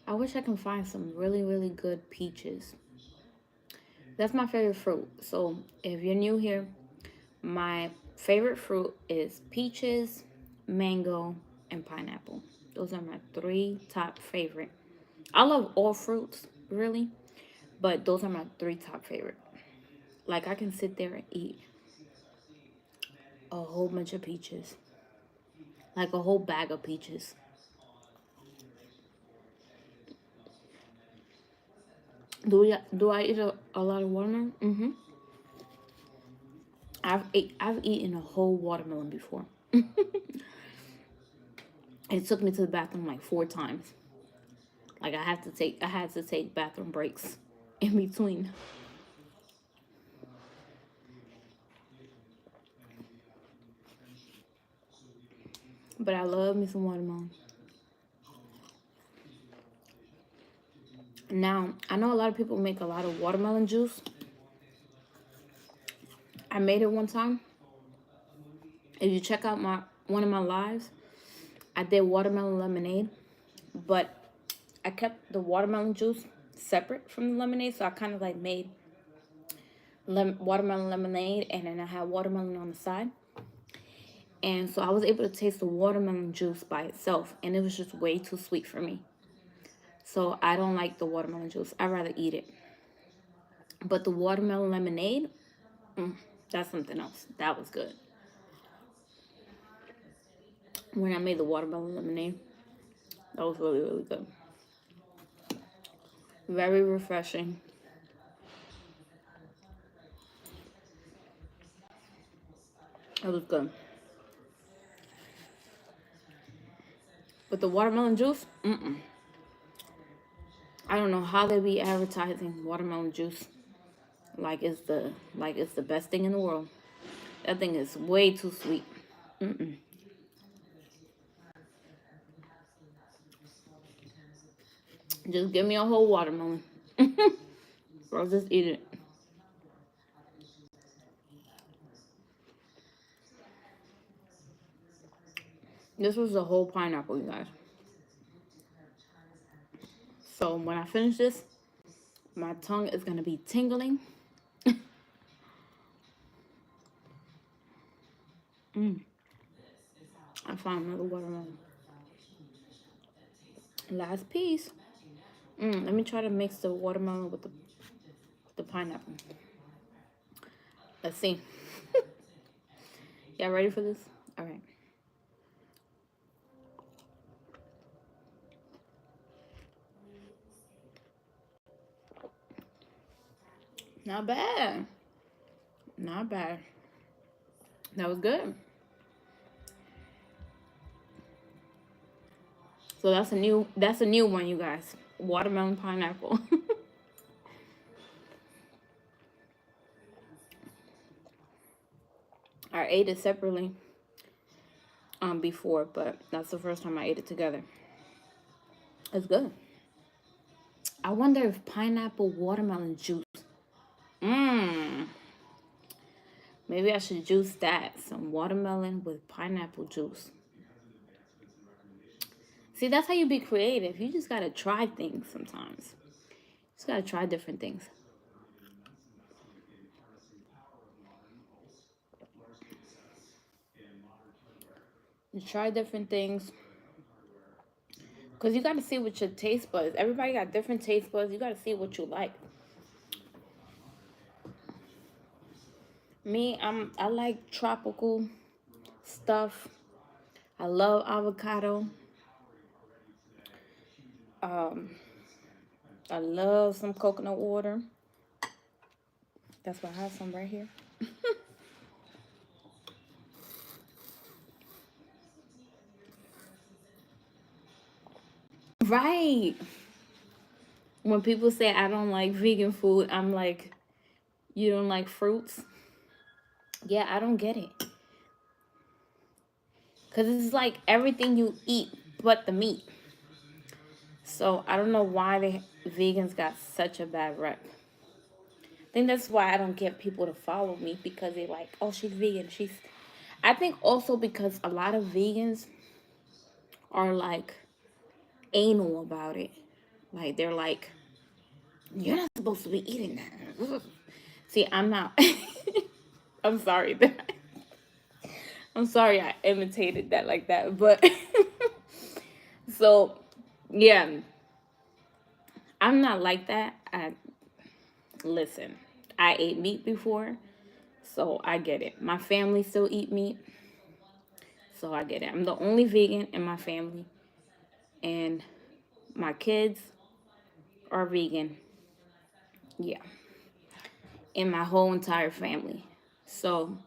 A: I wish I can find some really, really good peaches. That's my favorite fruit. So if you're new here, my favorite fruit is peaches, mango, and pineapple. Those are my three top favorite. I love all fruits, really, but those are my three top favorite. Like I can sit there and eat a whole bunch of peaches, like a whole bag of peaches. Do I eat a lot of watermelon? I've eaten a whole watermelon before. It took me to the bathroom like 4 times. Like I had to take bathroom breaks in between. But I love me some watermelon. Now I know a lot of people make a lot of watermelon juice. I made it one time. If you check out my one of my lives, I did watermelon lemonade, but I kept the watermelon juice separate from the lemonade, so I kind of like made watermelon lemonade, and then I had watermelon on the side. And so I was able to taste the watermelon juice by itself, and it was just way too sweet for me. So I don't like the watermelon juice. I'd rather eat it. But the watermelon lemonade, that's something else. That was good. When I made the watermelon lemonade, that was really, really good. Very refreshing. It was good. But the watermelon juice, I don't know how they be advertising watermelon juice like it's the best thing in the world. That thing is way too sweet. Just give me a whole watermelon. Or just eat it. This was a whole pineapple, you guys. So when I finish this, my tongue is gonna be tingling. I found another watermelon. Last piece. Let me try to mix the watermelon with the pineapple. Let's see. Y'all ready for this? All right. Not bad. Not bad. That was good. So that's a new one, you guys. Watermelon pineapple. I ate it separately before, but that's the first time I ate it together. It's good. I wonder if pineapple watermelon juice. Mmm. Maybe I should juice that. Some watermelon with pineapple juice. See, that's how you be creative. You just gotta try things sometimes. Just gotta try different things. You try different things. Because you gotta see what your taste buds. Everybody got different taste buds. You gotta see what you like. Me, I like tropical stuff. I love avocado. I love some coconut water. That's why I have some right here. Right. When people say I don't like vegan food, I'm like, you don't like fruits? Yeah, I don't get it. Because it's like everything you eat but the meat. So I don't know why the vegans got such a bad rep. I think that's why I don't get people to follow me, because they like, oh, she's vegan. I think also because a lot of vegans are like anal about it. Like they're like, you're not supposed to be eating that. See, I'm not. I'm sorry that I'm sorry I imitated that like that, but so yeah, I'm not like that. Listen, I ate meat before, so I get it. My family still eat meat, so I get it. I'm the only vegan in my family, and my kids are vegan. Yeah, in my whole entire family. So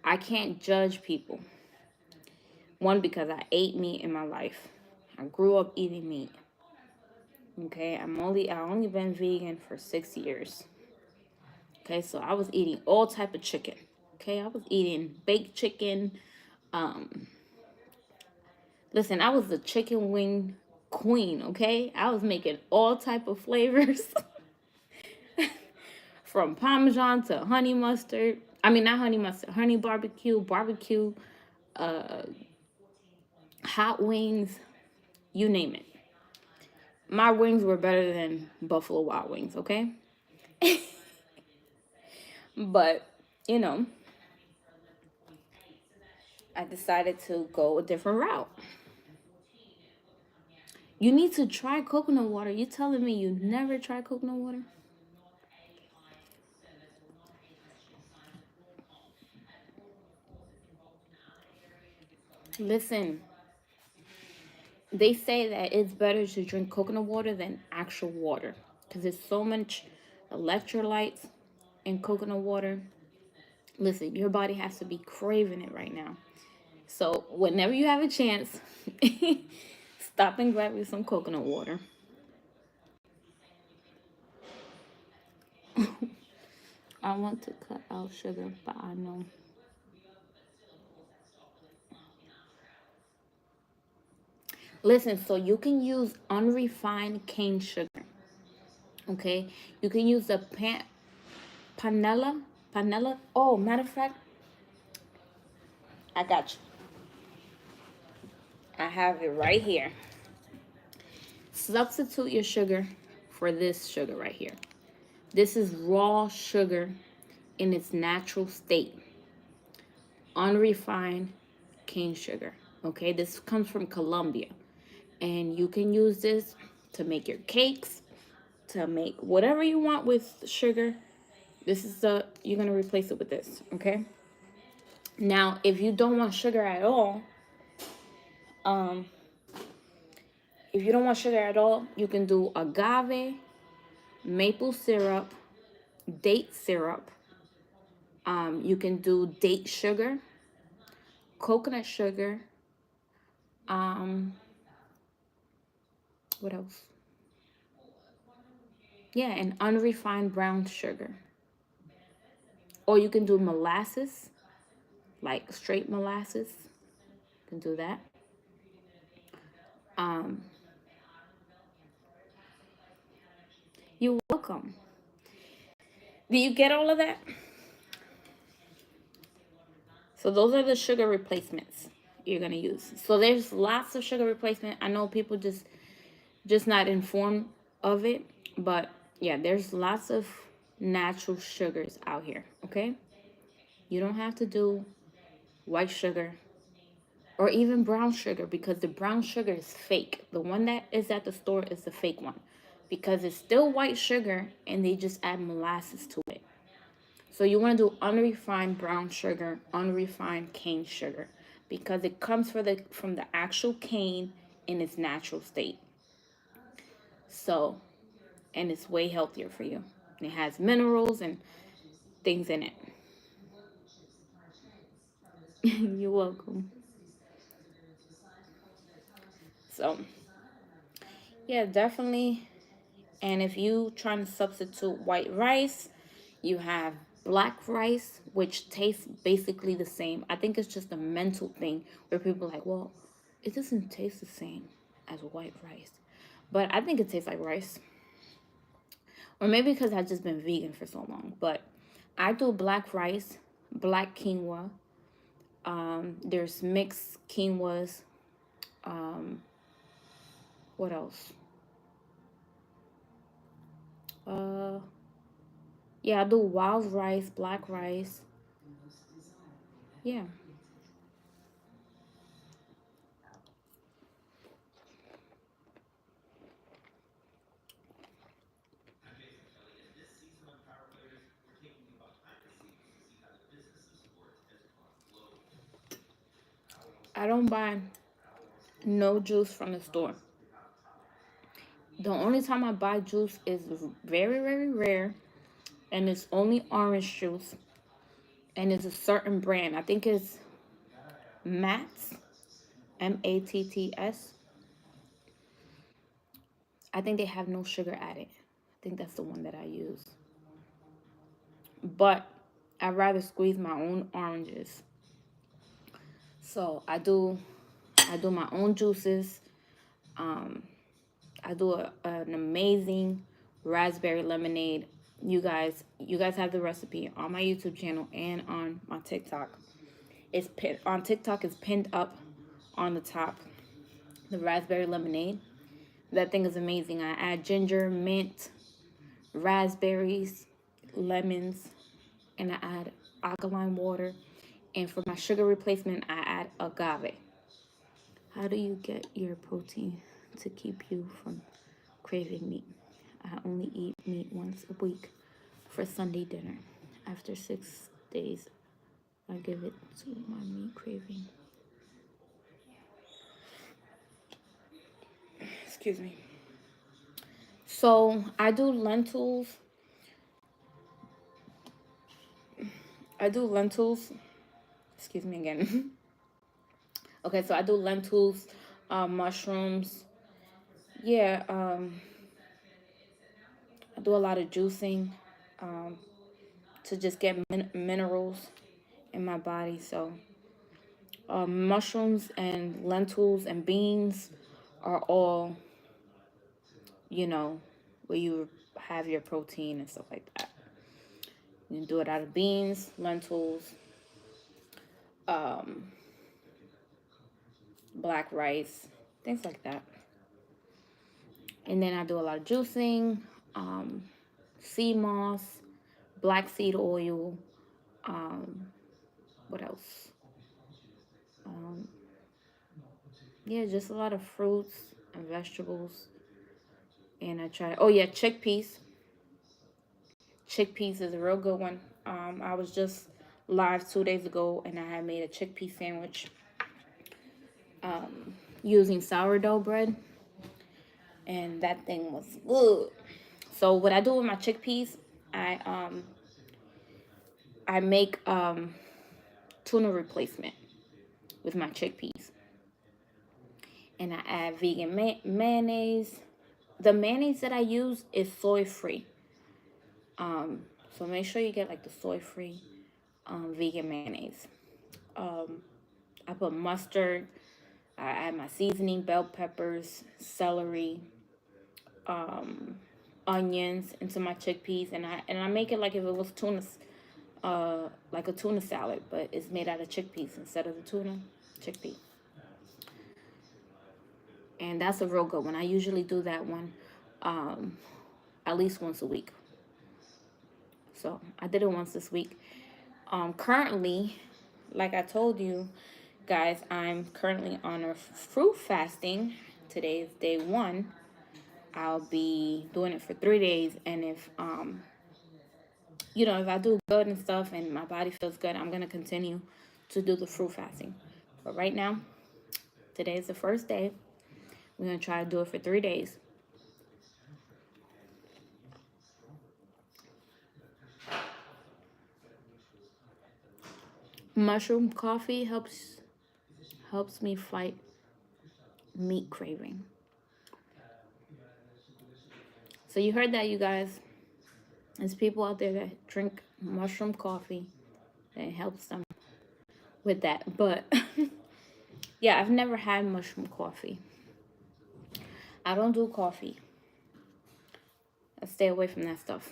A: I can't judge people. One, because I ate meat in my life. I grew up eating meat. Okay, I only been vegan for 6 years. Okay, so I was eating all type of chicken. Okay, I was eating baked chicken. Um, listen, I was the chicken wing queen. Okay, I was making all type of flavors, from Parmesan to honey mustard. I mean, not honey mustard, honey barbecue, uh, hot wings, you name it. My wings were better than Buffalo Wild Wings. Okay, but you know, I decided to go a different route. You need to try coconut water. You telling me you never tried coconut water? Listen, they say that it's better to drink coconut water than actual water, because there's so much electrolytes in coconut water. Listen, your body has to be craving it right now. So whenever you have a chance, stop and grab you some coconut water. I want to cut out sugar, but I know. Listen, so you can use unrefined cane sugar. Okay, you can use the panela. Oh, matter of fact, I got you. I have it right here. Substitute your sugar for this sugar right here. This is raw sugar in its natural state. Unrefined cane sugar. Okay, this comes from Colombia. And you can use this to make your cakes, to make whatever you want with sugar. This is you're going to replace it with this, okay? Now, if you don't want sugar at all, um, if you don't want sugar at all, you can do agave, maple syrup, date syrup. You can do date sugar, coconut sugar. Um, what else? Yeah, and unrefined brown sugar. Or you can do molasses, like straight molasses. You can do that. Um, you're welcome. Do you get all of that? So those are the sugar replacements you're gonna use. So there's lots of sugar replacement. I know people just not informed of it, but yeah, there's lots of natural sugars out here. Okay, you don't have to do white sugar or even brown sugar because the brown sugar is fake. The one that is at the store is the fake one because it's still white sugar and they just add molasses to it. So you want to do unrefined brown sugar, unrefined cane sugar, because it comes from the actual cane in its natural state. So, and it's way healthier for you. And it has minerals and things in it. You're welcome. So, yeah, definitely. And if you trying to substitute white rice, you have black rice, which tastes basically the same. I think it's just a mental thing where people are like, well, it doesn't taste the same as white rice. But I think it tastes like rice. Or maybe because I've just been vegan for so long. But I do black rice, black quinoa. There's mixed quinoas. Um, what else? Uh, yeah, I do wild rice, black rice. Yeah. I don't buy no juice from the store. The only time I buy juice is very, very rare, and it's only orange juice, and it's a certain brand. I think it's Matt's, Matts. I think they have no sugar added. I think that's the one that I use. But I'd rather squeeze my own oranges. So I do my own juices. Um, I do an amazing raspberry lemonade. You guys have the recipe on my YouTube channel and on my TikTok. It's pinned on TikTok. It's pinned up on the top. The raspberry lemonade. That thing is amazing. I add ginger, mint, raspberries, lemons, and I add alkaline water. And for my sugar replacement, I add agave. How do you get your protein to keep you from craving meat? I only eat meat once a week for Sunday dinner. After 6 days, I give it to my meat craving. Excuse me. So I do lentils. I do lentils. Excuse me again. Okay, so I do lentils, mushrooms. Yeah, I do a lot of juicing um, to just get minerals in my body. So mushrooms and lentils and beans are all, you know, where you have your protein and stuff like that. You can do it out of beans, lentils, um, black rice, things like that. And then I do a lot of juicing, um, sea moss, black seed oil. Um, what else? Yeah, just a lot of fruits and vegetables. And I try. Oh yeah, chickpeas. Chickpeas is a real good one. I was just live 2 days ago, and I had made a chickpea sandwich using sourdough bread, and that thing was good. So what I do with my chickpeas, I um I make tuna replacement with my chickpeas, and I add vegan mayonnaise. The mayonnaise that I use is soy free. So make sure you get like the soy free vegan mayonnaise. Um, I put mustard. I add my seasoning, bell peppers, celery, onions into my chickpeas, and I make it like if it was tuna, like a tuna salad, but it's made out of chickpeas instead of the tuna, chickpea. And that's a real good one. I usually do that one um, at least once a week. So I did it once this week. Currently, like I told you guys, I'm currently on a fruit fasting. Today is day one. I'll be doing it for 3 days, and if if I do good and stuff, and my body feels good, I'm gonna continue to do the fruit fasting. But right now, today is the first day. We're gonna try to do it for 3 days. Mushroom coffee helps me fight meat craving. So you heard that, you guys. There's people out there that drink mushroom coffee that helps them with that. But yeah, I've never had mushroom coffee. I don't do coffee. I stay away from that stuff.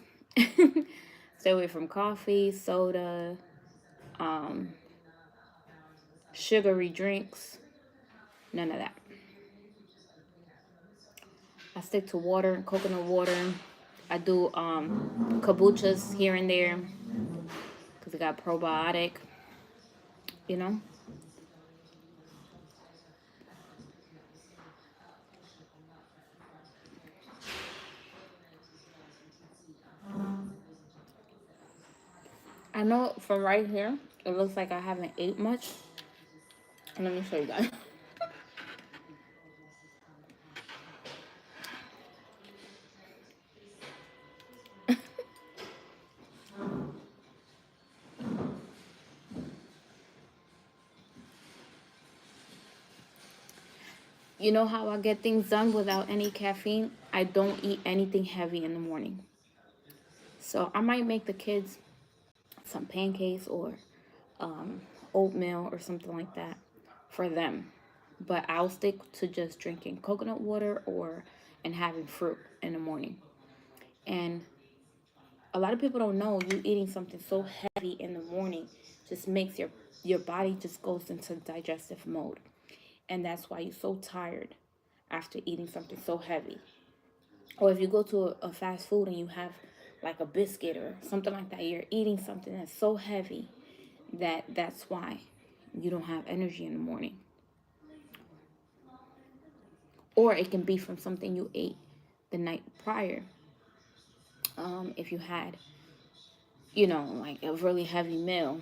A: Stay away from coffee, soda, um, sugary drinks. None of that. I stick to water, coconut water. I do kombuchas here and there because it got probiotic, you know. I know from right here, it looks like I haven't ate much. Let me show you guys. You know how I get things done without any caffeine? I don't eat anything heavy in the morning. So I might make the kids some pancakes or um, oatmeal or something like that for them. But I'll stick to just drinking coconut water or and having fruit in the morning. And a lot of people don't know you eating something so heavy in the morning just makes your body just goes into digestive mode. And that's why you're so tired after eating something so heavy. Or if you go to a fast food and you have like a biscuit or something like that, you're eating something that's so heavy that's why you don't have energy in the morning. Or it can be from something you ate the night prior. If you had, like a really heavy meal,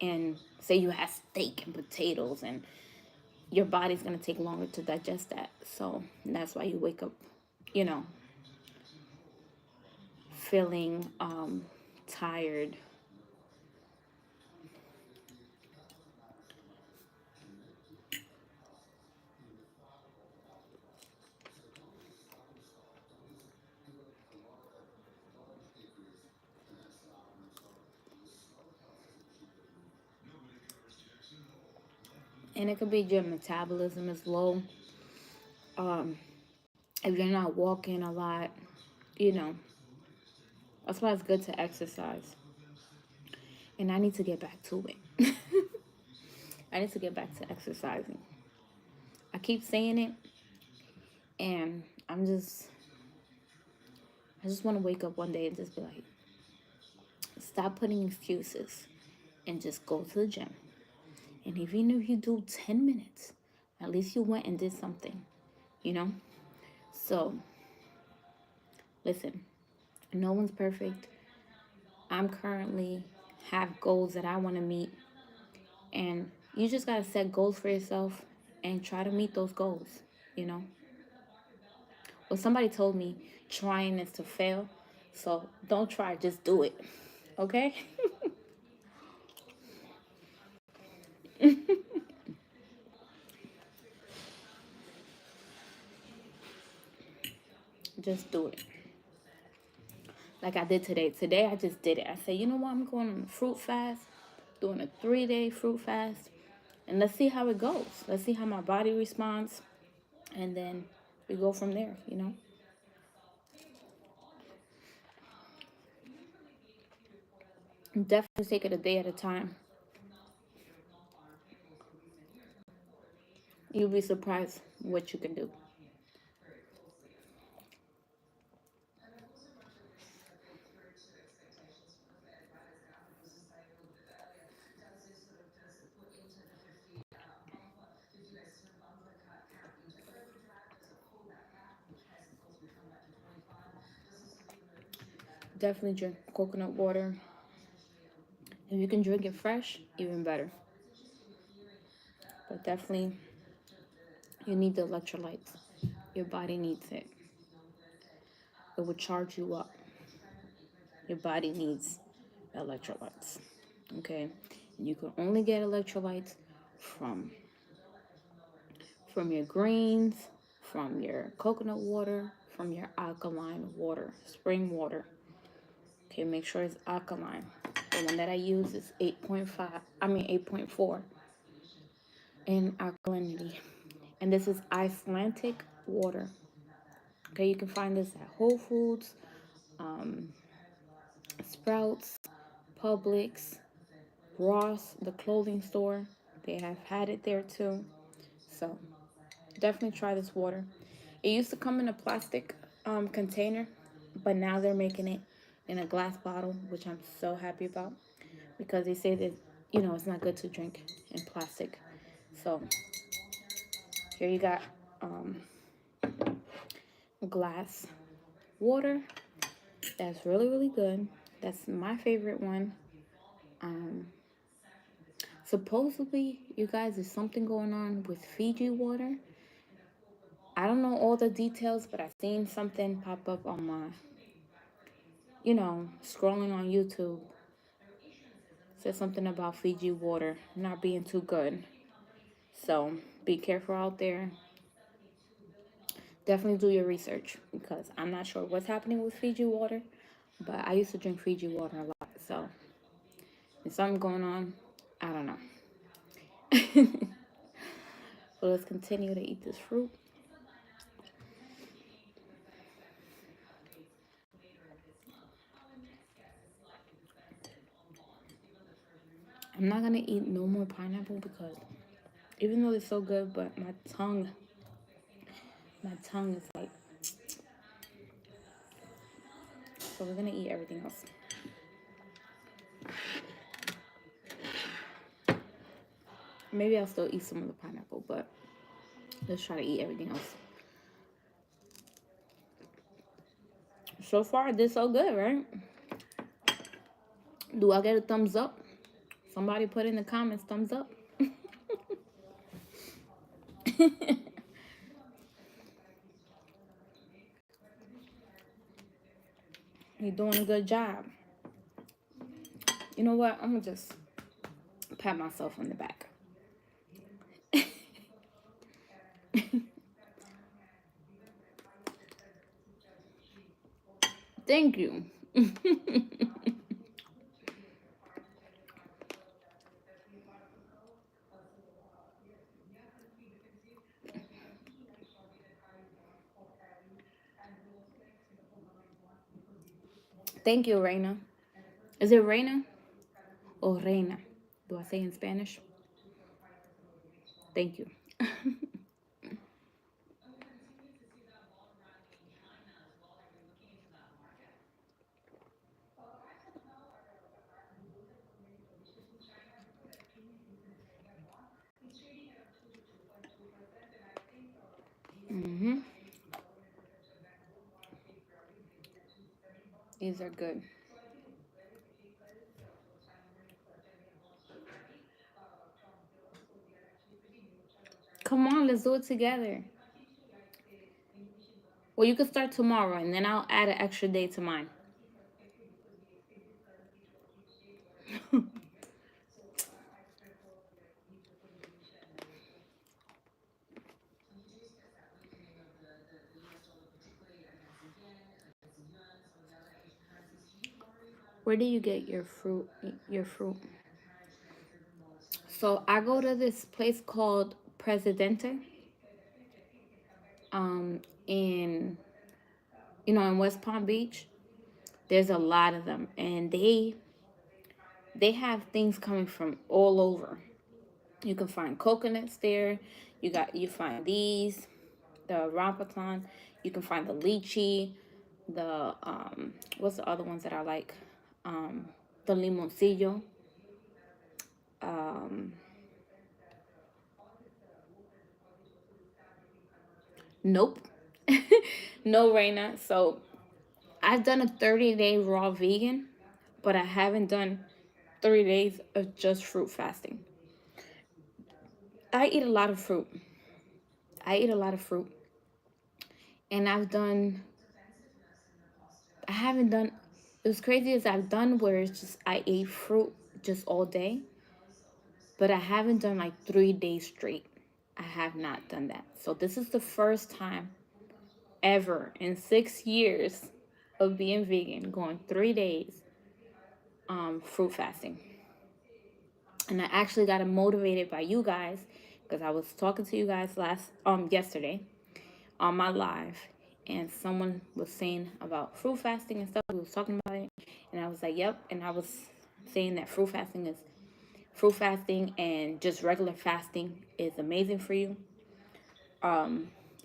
A: and say you had steak and potatoes, and your body's going to take longer to digest that. So that's why you wake up, you know, feeling tired. And it could be your metabolism is low. Um, if you're not walking a lot, you know, that's why it's good to exercise. And I need to get back to it. I need to get back to exercising. I keep saying it, and I just want to wake up one day and just be like, stop putting excuses and just go to the gym. And even if you do 10 minutes, At least you went and did something, you know? So, listen, no one's perfect. I'm currently have goals that I want to meet, and you just got to set goals for yourself and try to meet those goals, you know? Well, somebody told me trying is to fail. So don't try, just do it. Okay? Just do it. Like I did today. Today I just did it. I said, you know what? I'm going on a fruit fast, doing a 3-day fruit fast. And let's see how it goes. Let's see how my body responds. And then we go from there, you know? Definitely take it a day at a time. You'll be surprised what you can do. Definitely drink coconut water. If you can drink it fresh, even better. But definitely, you need the electrolytes. Your body needs it. It will charge you up. Your body needs electrolytes. Okay? And you can only get electrolytes from your greens, from your coconut water, from your alkaline water, spring water. Okay, make sure it's alkaline. The one that I use is 8.5, 8.4 in alkalinity. And this is Icelandic water. Okay, you can find this at Whole Foods, um, Sprouts, Publix, Ross, the clothing store. They have had it there too. So definitely try this water. It used to come in a plastic container, but now they're making it in a glass bottle, which I'm so happy about because they say that, it's not good to drink in plastic. So here you got um, glass water. That's really, really good. That's my favorite one. Um, Supposedly, you guys, there's something going on with Fiji water. I don't know all the details, but I've seen something pop up on my, scrolling on YouTube. Said something about Fiji water not being too good. So be careful out there. Definitely do your research because I'm not sure what's happening with Fiji water, but I used to drink Fiji water a lot. So there's something going on. I don't know. So let's continue to eat this fruit. I'm not gonna eat no more pineapple because even though it's so good, but my tongue is like, so we're gonna eat everything else. Maybe I'll still eat some of the pineapple, but let's try to eat everything else. So far, I did so good, right? Do I get a thumbs up? Somebody put in the comments thumbs up. You're doing a good job. You know what? I'm gonna just pat myself on the back. Thank you. Thank you, Reina. Is it Reina or Reina? Do I say in Spanish? Thank you. These are good. Come on, let's do it together. Well, you can start tomorrow and then I'll add an extra day to mine. Where do you get your fruit? Your fruit. So I go to this place called Presidente, in in West Palm Beach. There's a lot of them, and they have things coming from all over. You can find coconuts there. You find these, the rambutan. You can find the lychee, the what's the other ones that I like? Um, the limoncillo. Um, nope, no Reina. So I've done a 30-day raw vegan, but I haven't done 3 days of just fruit fasting. I eat a lot of fruit. I eat a lot of fruit, and I haven't done. It was crazy as I've done where it's just I ate fruit just all day, but I haven't done like 3 days straight. I have not done that. So this is the first time ever in 6 years of being vegan, going 3 days fruit fasting. And I actually got motivated by you guys because I was talking to you guys yesterday on my live, and someone was saying about fruit fasting and stuff. We was talking about it, and I was like, "Yep." And I was saying that fruit fasting and just regular fasting is amazing for you.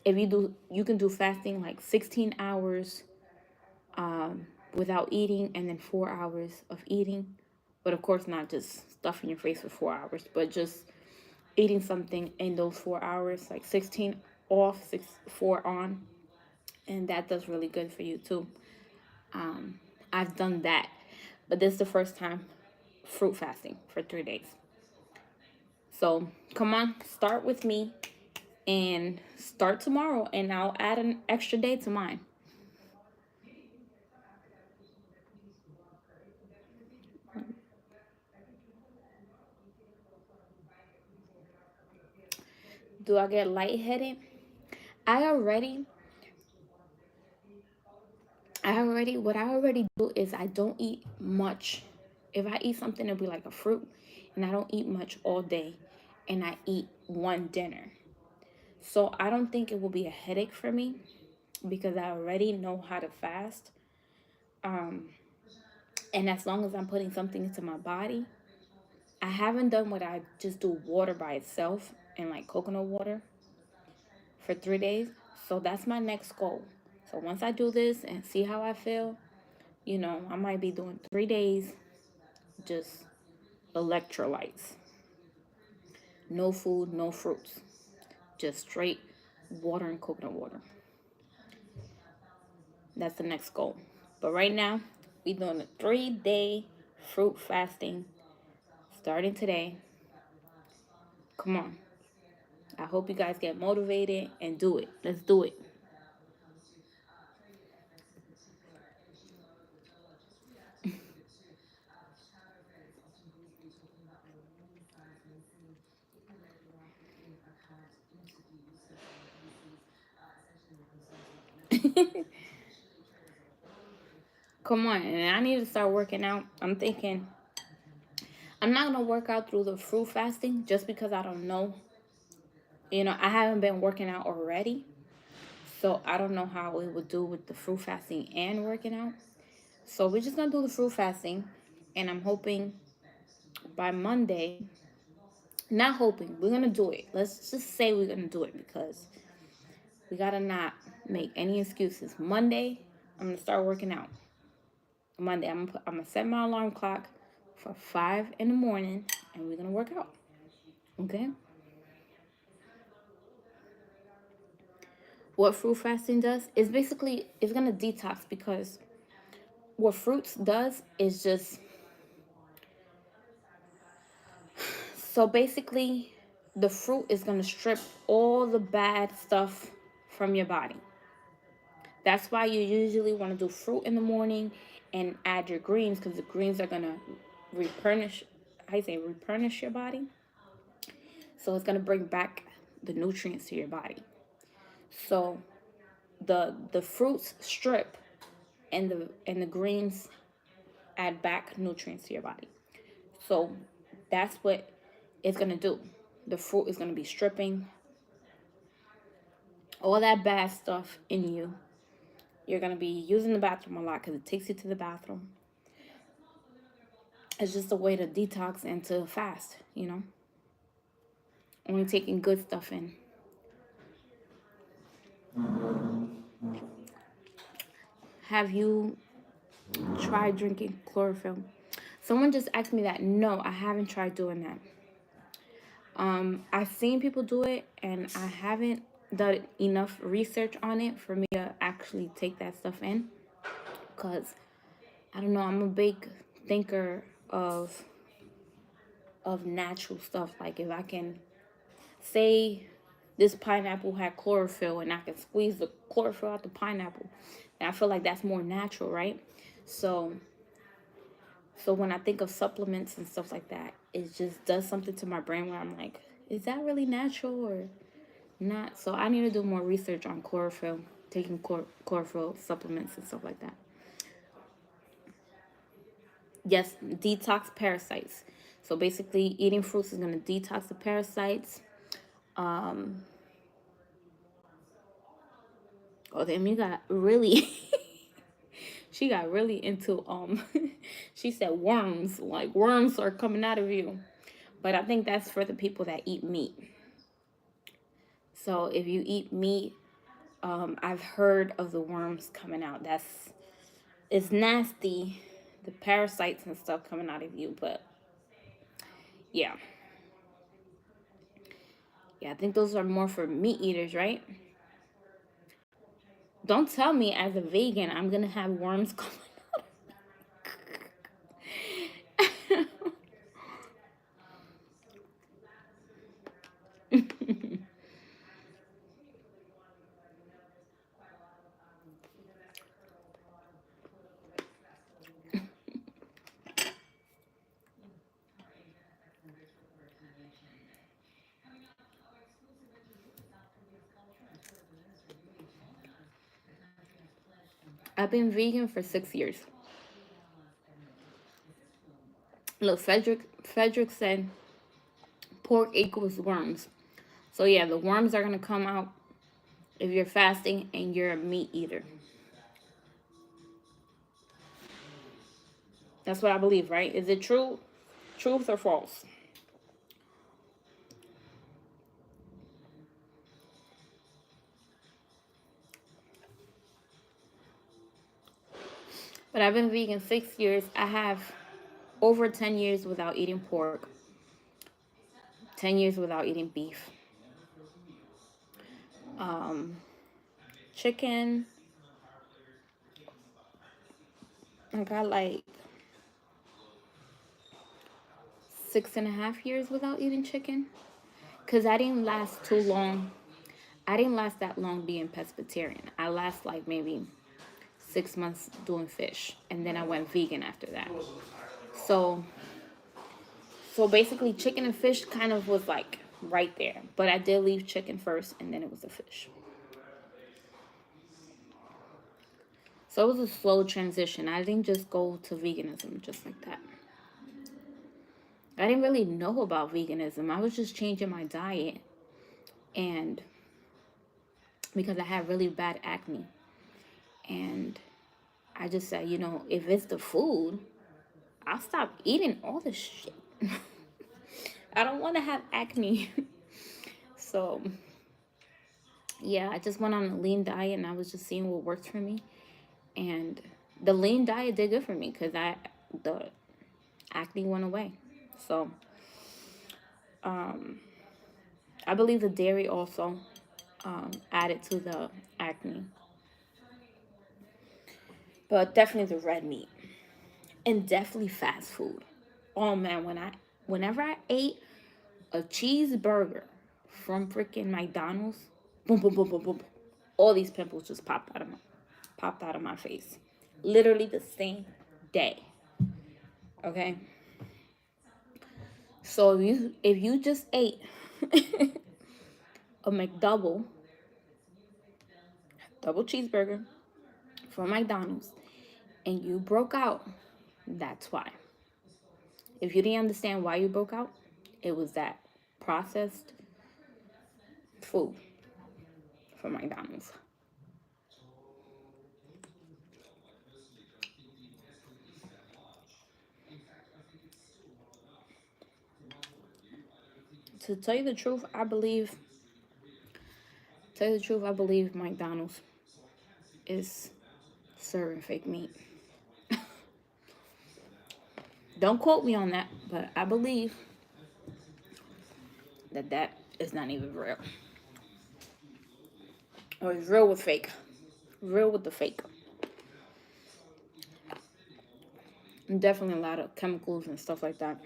A: If you can do fasting like 16 hours without eating, and then 4 hours of eating, but of course not just stuffing your face for 4 hours, but just eating something in those 4 hours, like 16 off, 4 on, and that does really good for you too. I've done that, but this is the first time fruit fasting for 3 days. So come on, start with me and start tomorrow, and I'll add an extra day to mine. Do I get lightheaded? I already, what I already do is I don't eat much. If I eat something, it'll be like a fruit, and I don't eat much all day, and I eat one dinner. So I don't think it will be a headache for me because I already know how to fast. And as long as I'm putting something into my body, I haven't done what I just do water by itself and like coconut water for 3 days. So that's my next goal. So once I do this and see how I feel, I might be doing 3 days just electrolytes. No food, no fruits. Just straight water and coconut water. That's the next goal. But right now, we doing a 3-day fruit fasting starting today. Come on. I hope you guys get motivated and do it. Let's do it. Come on. And I need to start working out. I'm thinking I'm not going to work out through the fruit fasting just because I don't know. I haven't been working out already. So I don't know how it would do with the fruit fasting and working out. So we're just going to do the fruit fasting. And I'm hoping by Monday, not hoping, we're going to do it. Let's just say we're going to do it because we got to not make any excuses. Monday, I'm going to start working out. Monday, I'm going to set my alarm clock for 5 in the morning and we're going to work out. Okay? What fruit fasting does is basically it's going to detox because what fruits does is just, so basically the fruit is going to strip all the bad stuff from your body. That's why you usually want to do fruit in the morning and add your greens, because the greens are going to replenish, I say replenish your body. So it's going to bring back the nutrients to your body. So the fruits strip, and the greens add back nutrients to your body. So that's what it's going to do. The fruit is going to be stripping all that bad stuff in you. You're going to be using the bathroom a lot because it takes you to the bathroom. It's just a way to detox and to fast, Only taking good stuff in. Have you tried drinking chlorophyll? Someone just asked me that. No, I haven't tried doing that. I've seen people do it, and I haven't done enough research on it for me to actually take that stuff in. Because, I don't know, I'm a big thinker of natural stuff. Like, if I can say this pineapple had chlorophyll and I can squeeze the chlorophyll out the pineapple, and I feel like that's more natural, right? So when I think of supplements and stuff like that, it just does something to my brain where I'm like, is that really natural or not? So I need to do more research on chlorophyll, taking chlorophyll supplements and stuff like that. Yes, detox parasites. So basically, eating fruits is going to detox the parasites. Oh, then you got really, she got really into, she said worms, like worms are coming out of you. But I think that's for the people that eat meat. So if you eat meat, I've heard of the worms coming out. It's nasty, the parasites and stuff coming out of you. But yeah, I think those are more for meat eaters, right? Don't tell me as a vegan I'm gonna have worms coming out. I've been vegan for 6 years. Look, Frederick said pork equals worms. So yeah, the worms are gonna come out if you're fasting and you're a meat eater. That's what I believe, right? Is it true? Truth or false? But I've been vegan 6 years. I have over 10 years without eating pork, 10 years without eating beef. Chicken, I got like 6.5 years without eating chicken. Because I didn't last too long. I didn't last that long being pescatarian. I last like maybe 6 months doing fish. And then I went vegan after that. So basically chicken and fish kind of was like right there. But I did leave chicken first and then it was the fish. So it was a slow transition. I didn't just go to veganism just like that. I didn't really know about veganism. I was just changing my diet, and because I had really bad acne. And I just said, if it's the food, I'll stop eating all the shit. I don't want to have acne. So, yeah, I just went on a lean diet and I was just seeing what worked for me. And the lean diet did good for me because the acne went away. So, I believe the dairy also added to the acne. but definitely the red meat. And definitely fast food. Oh man, whenever I ate a cheeseburger from freaking McDonald's, boom, boom, boom, boom, boom, all these pimples just popped out of my face. Literally the same day. Okay. So if you just ate a double cheeseburger from McDonald's and you broke out, that's why. If you didn't understand why you broke out, it was that processed food from McDonald's. To tell you the truth, I believe McDonald's is serving fake meat. Don't quote me on that, but I believe that is not even real. Or it's real with fake. Real with the fake. And definitely a lot of chemicals and stuff like that.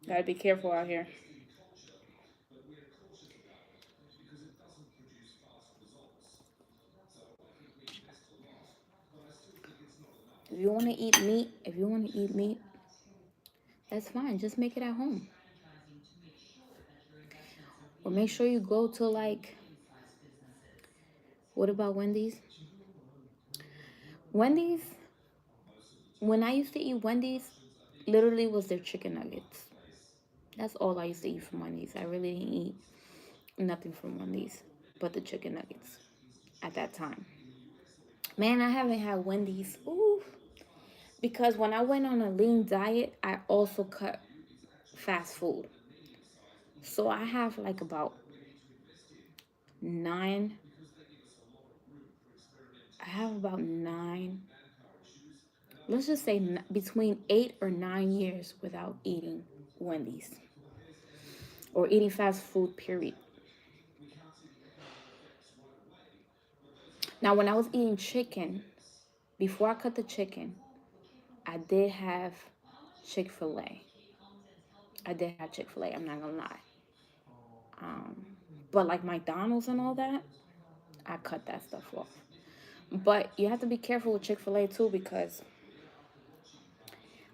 A: Gotta be careful out here. If you want to eat meat, that's fine. Just make it at home. Or make sure you go to what about Wendy's? Wendy's, when I used to eat Wendy's, literally was their chicken nuggets. That's all I used to eat from Wendy's. I really didn't eat nothing from Wendy's but the chicken nuggets at that time. Man, I haven't had Wendy's. Ooh. Because when I went on a lean diet, I also cut fast food. So I have like about nine, I have about nine, let's just say between 8 or 9 years without eating Wendy's or eating fast food, period. Now, when I was eating chicken, before I cut the chicken, I did have Chick-fil-A. I did have Chick-fil-A, I'm not gonna lie. Um, but like McDonald's and all that, I cut that stuff off. But you have to be careful with Chick-fil-A too, because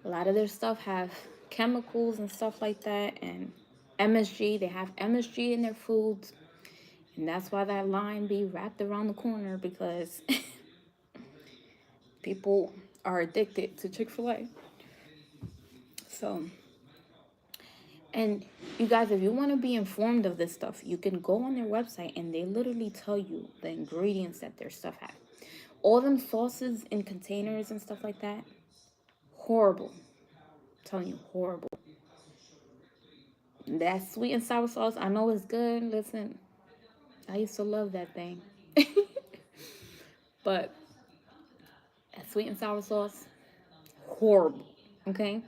A: a lot of their stuff have chemicals and stuff like that, and MSG. They have MSG in their foods, and that's why that line be wrapped around the corner, because people are addicted to Chick-fil-A. So, and you guys, if you want to be informed of this stuff, you can go on their website and they literally tell you the ingredients that their stuff has. All them sauces in containers and stuff like that, horrible. I'm telling you, horrible. That sweet and sour sauce, I know it's good. Listen, I used to love that thing. But that sweet and sour sauce, horrible. Okay?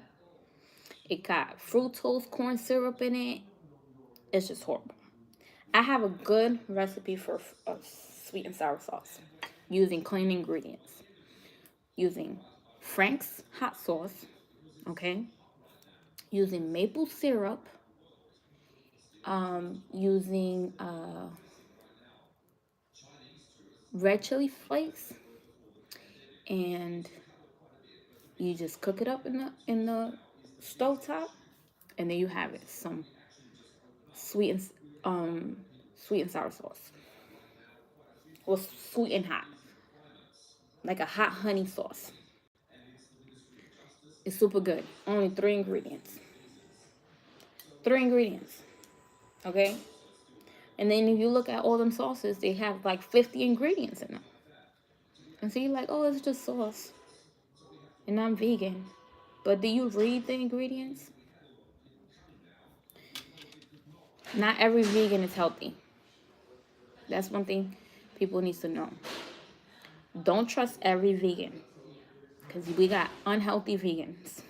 A: It got fructose corn syrup in it. It's just horrible. I have a good recipe for a sweet and sour sauce using clean ingredients. Using Frank's hot sauce, okay? Using maple syrup, using red chili flakes, and you just cook it up in the stove top, and then you have it. Some sweet and sweet and sour sauce. Well, sweet and hot, like a hot honey sauce. It's super good. Only 3 ingredients. 3 ingredients. Okay? And then if you look at all them sauces, they have like 50 ingredients in them. And so you're like, oh, it's just sauce. And I'm vegan. But do you read the ingredients? Not every vegan is healthy. That's one thing people need to know. Don't trust every vegan, because we got unhealthy vegans.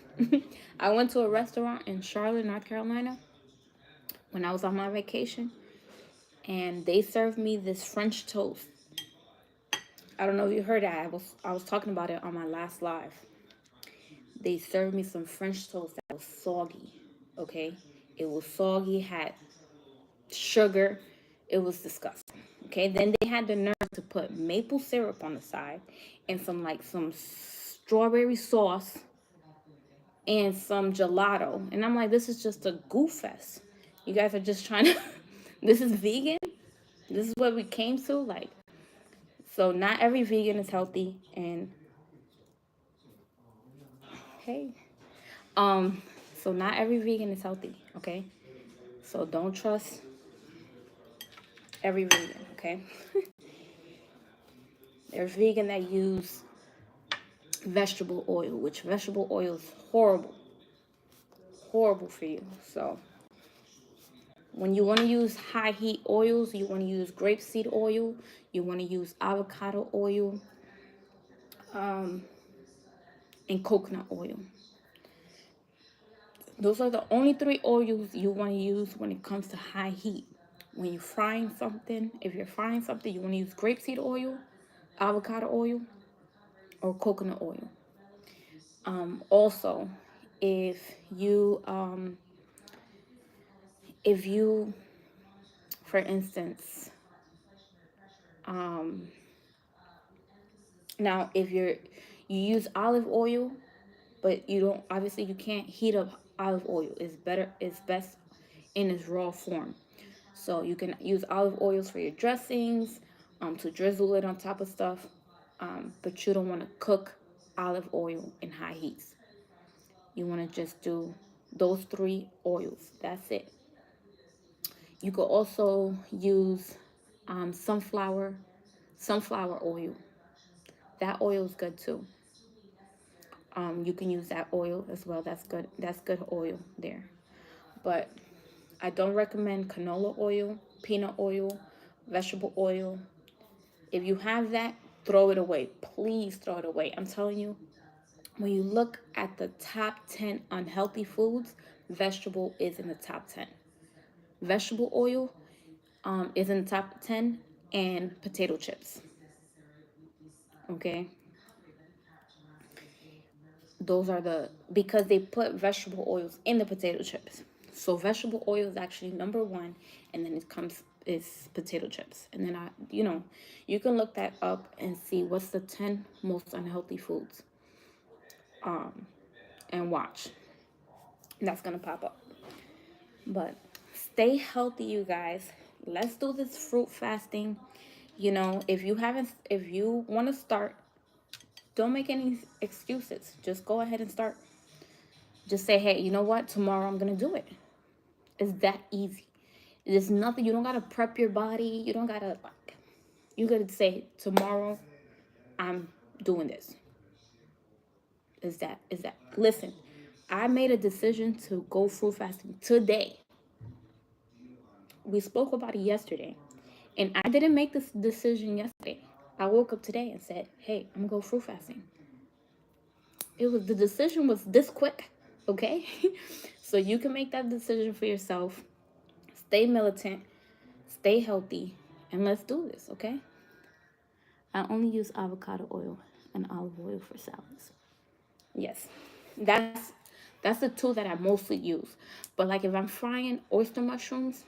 A: I went to a restaurant in Charlotte, North Carolina, when I was on my vacation, and they served me this French toast. I don't know if you heard that. I was talking about it on my last live. They served me some French toast that was soggy. Okay, it was soggy, had sugar. It was disgusting. Okay, then they had the nerve to put maple syrup on the side and some strawberry sauce and some gelato. And I'm like, this is just a goof fest. You guys are just trying to this is vegan? This is what we came to? Like, so not every vegan is healthy, and hey. Um so not every vegan is healthy, okay? So don't trust every vegan, okay? There's vegan that use vegetable oil, which vegetable oil is horrible, horrible for you. So when you want to use high heat oils, you want to use grapeseed oil, you want to use avocado oil, um, and coconut oil. Those are the only three oils you want to use when it comes to high heat. When you're frying something, if you're frying something, you want to use grapeseed oil, avocado oil, or coconut oil. Also, if you if you, for instance, um, now if you use olive oil, but you don't, obviously you can't heat up olive oil. It's best in its raw form. So you can use olive oils for your dressings, to drizzle it on top of stuff, but you don't want to cook olive oil in high heats. You want to just do those three oils. That's it. You could also use sunflower oil. That oil is good too. You can use that oil as well. That's good. That's good oil there. But I don't recommend canola oil, peanut oil, vegetable oil. If you have that, throw it away. Please throw it away. I'm telling you, when you look at the top 10 unhealthy foods, vegetable is in the top 10. Vegetable oil is in the top 10, and potato chips. Okay? Those are because they put vegetable oils in the potato chips. So vegetable oil is actually number one, and then is potato chips. And then you can look that up and see what's the 10 most unhealthy foods, and watch. That's gonna pop up. But stay healthy, you guys. Let's do this fruit fasting. If you want to start, don't make any excuses. Just go ahead and start. Just say, hey, you know what? Tomorrow I'm gonna do it. It's that easy. There's nothing. You don't gotta prep your body. You don't gotta like. You gotta say tomorrow I'm doing this. Is that? Listen, I made a decision to go fruit fasting today. We spoke about it yesterday, and I didn't make this decision yesterday. I woke up today and said, "Hey, I'm gonna go fruit fasting." The decision was this quick, okay? So you can make that decision for yourself. Stay militant, stay healthy, and let's do this, okay? I only use avocado oil and olive oil for salads. Yes, that's the two that I mostly use. But like if I'm frying oyster mushrooms,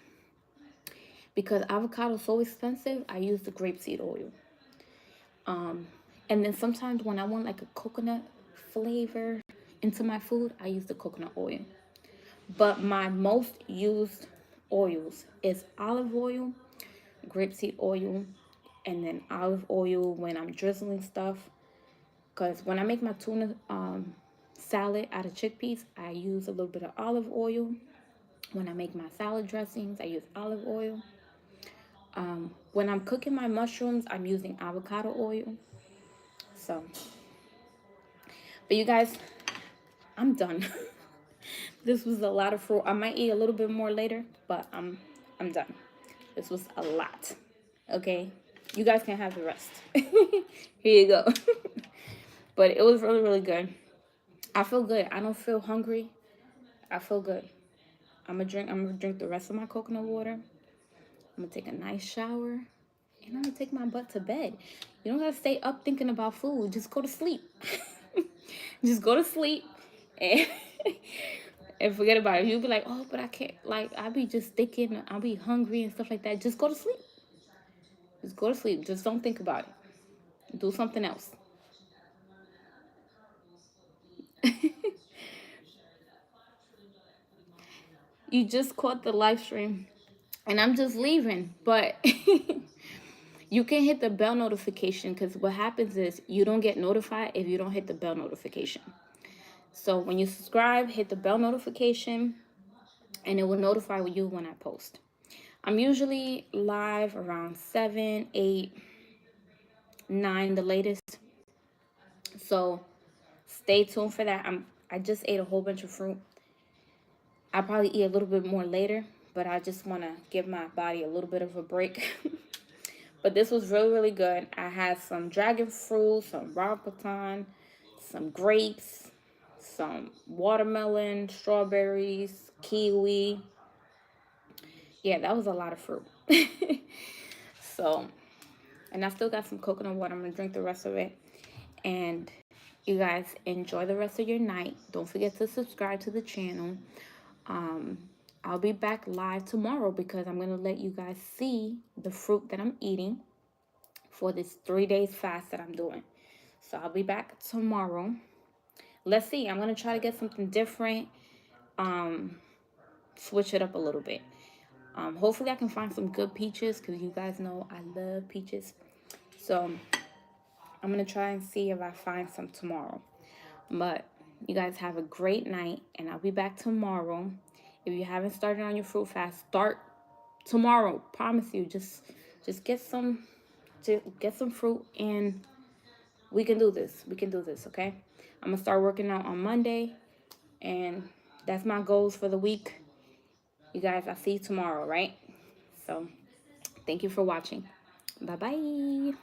A: because avocado is so expensive, I use the grapeseed oil. And then sometimes when I want like a coconut flavor into my food, I use the coconut oil. But my most used oils is olive oil, grapeseed oil, and then olive oil when I'm drizzling stuff. Because when I make my tuna salad out of chickpeas, I use a little bit of olive oil. When I make my salad dressings, I use olive oil. When I'm cooking my mushrooms, I'm using avocado oil. So, but you guys, I'm done. This was a lot of fruit. I might eat a little bit more later, but I'm done. This was a lot. Okay? You guys can have the rest. Here you go. But it was really, really good. I feel good. I don't feel hungry. I feel good. I'm gonna drink the rest of my coconut water. I'm gonna take a nice shower, and I'm gonna take my butt to bed. You don't gotta stay up thinking about food. Just go to sleep. Just go to sleep and and forget about it. You'll be like, oh, but I can't. Like, I'll be just thinking, I'll be hungry and stuff like that. Just go to sleep. Just go to sleep. Just don't think about it. Do something else. You just caught the live stream, and I'm just leaving, but you can hit the bell notification, because what happens is you don't get notified if you don't hit the bell notification. So when you subscribe, hit the bell notification, and it will notify you when I post. I'm usually live around 7, 8, 9, the latest. So stay tuned for that. I just ate a whole bunch of fruit. I'll probably eat a little bit more later, but I just want to give my body a little bit of a break. But this was really, really good. I had some dragon fruit, some rambutan, some grapes, some watermelon, strawberries, kiwi. Yeah, that was a lot of fruit. So, and I still got some coconut water. I'm going to drink the rest of it. And you guys enjoy the rest of your night. Don't forget to subscribe to the channel. Um, I'll be back live tomorrow because I'm going to let you guys see the fruit that I'm eating for this 3 days fast that I'm doing. So I'll be back tomorrow. Let's see. I'm going to try to get something different. Switch it up a little bit. Hopefully I can find some good peaches because you guys know I love peaches. So I'm going to try and see if I find some tomorrow. But you guys have a great night, and I'll be back tomorrow. If you haven't started on your fruit fast, start tomorrow. Promise you. Just get some fruit, and we can do this. We can do this, okay? I'm going to start working out on Monday, and that's my goals for the week. You guys, I'll see you tomorrow, right? So, thank you for watching. Bye-bye.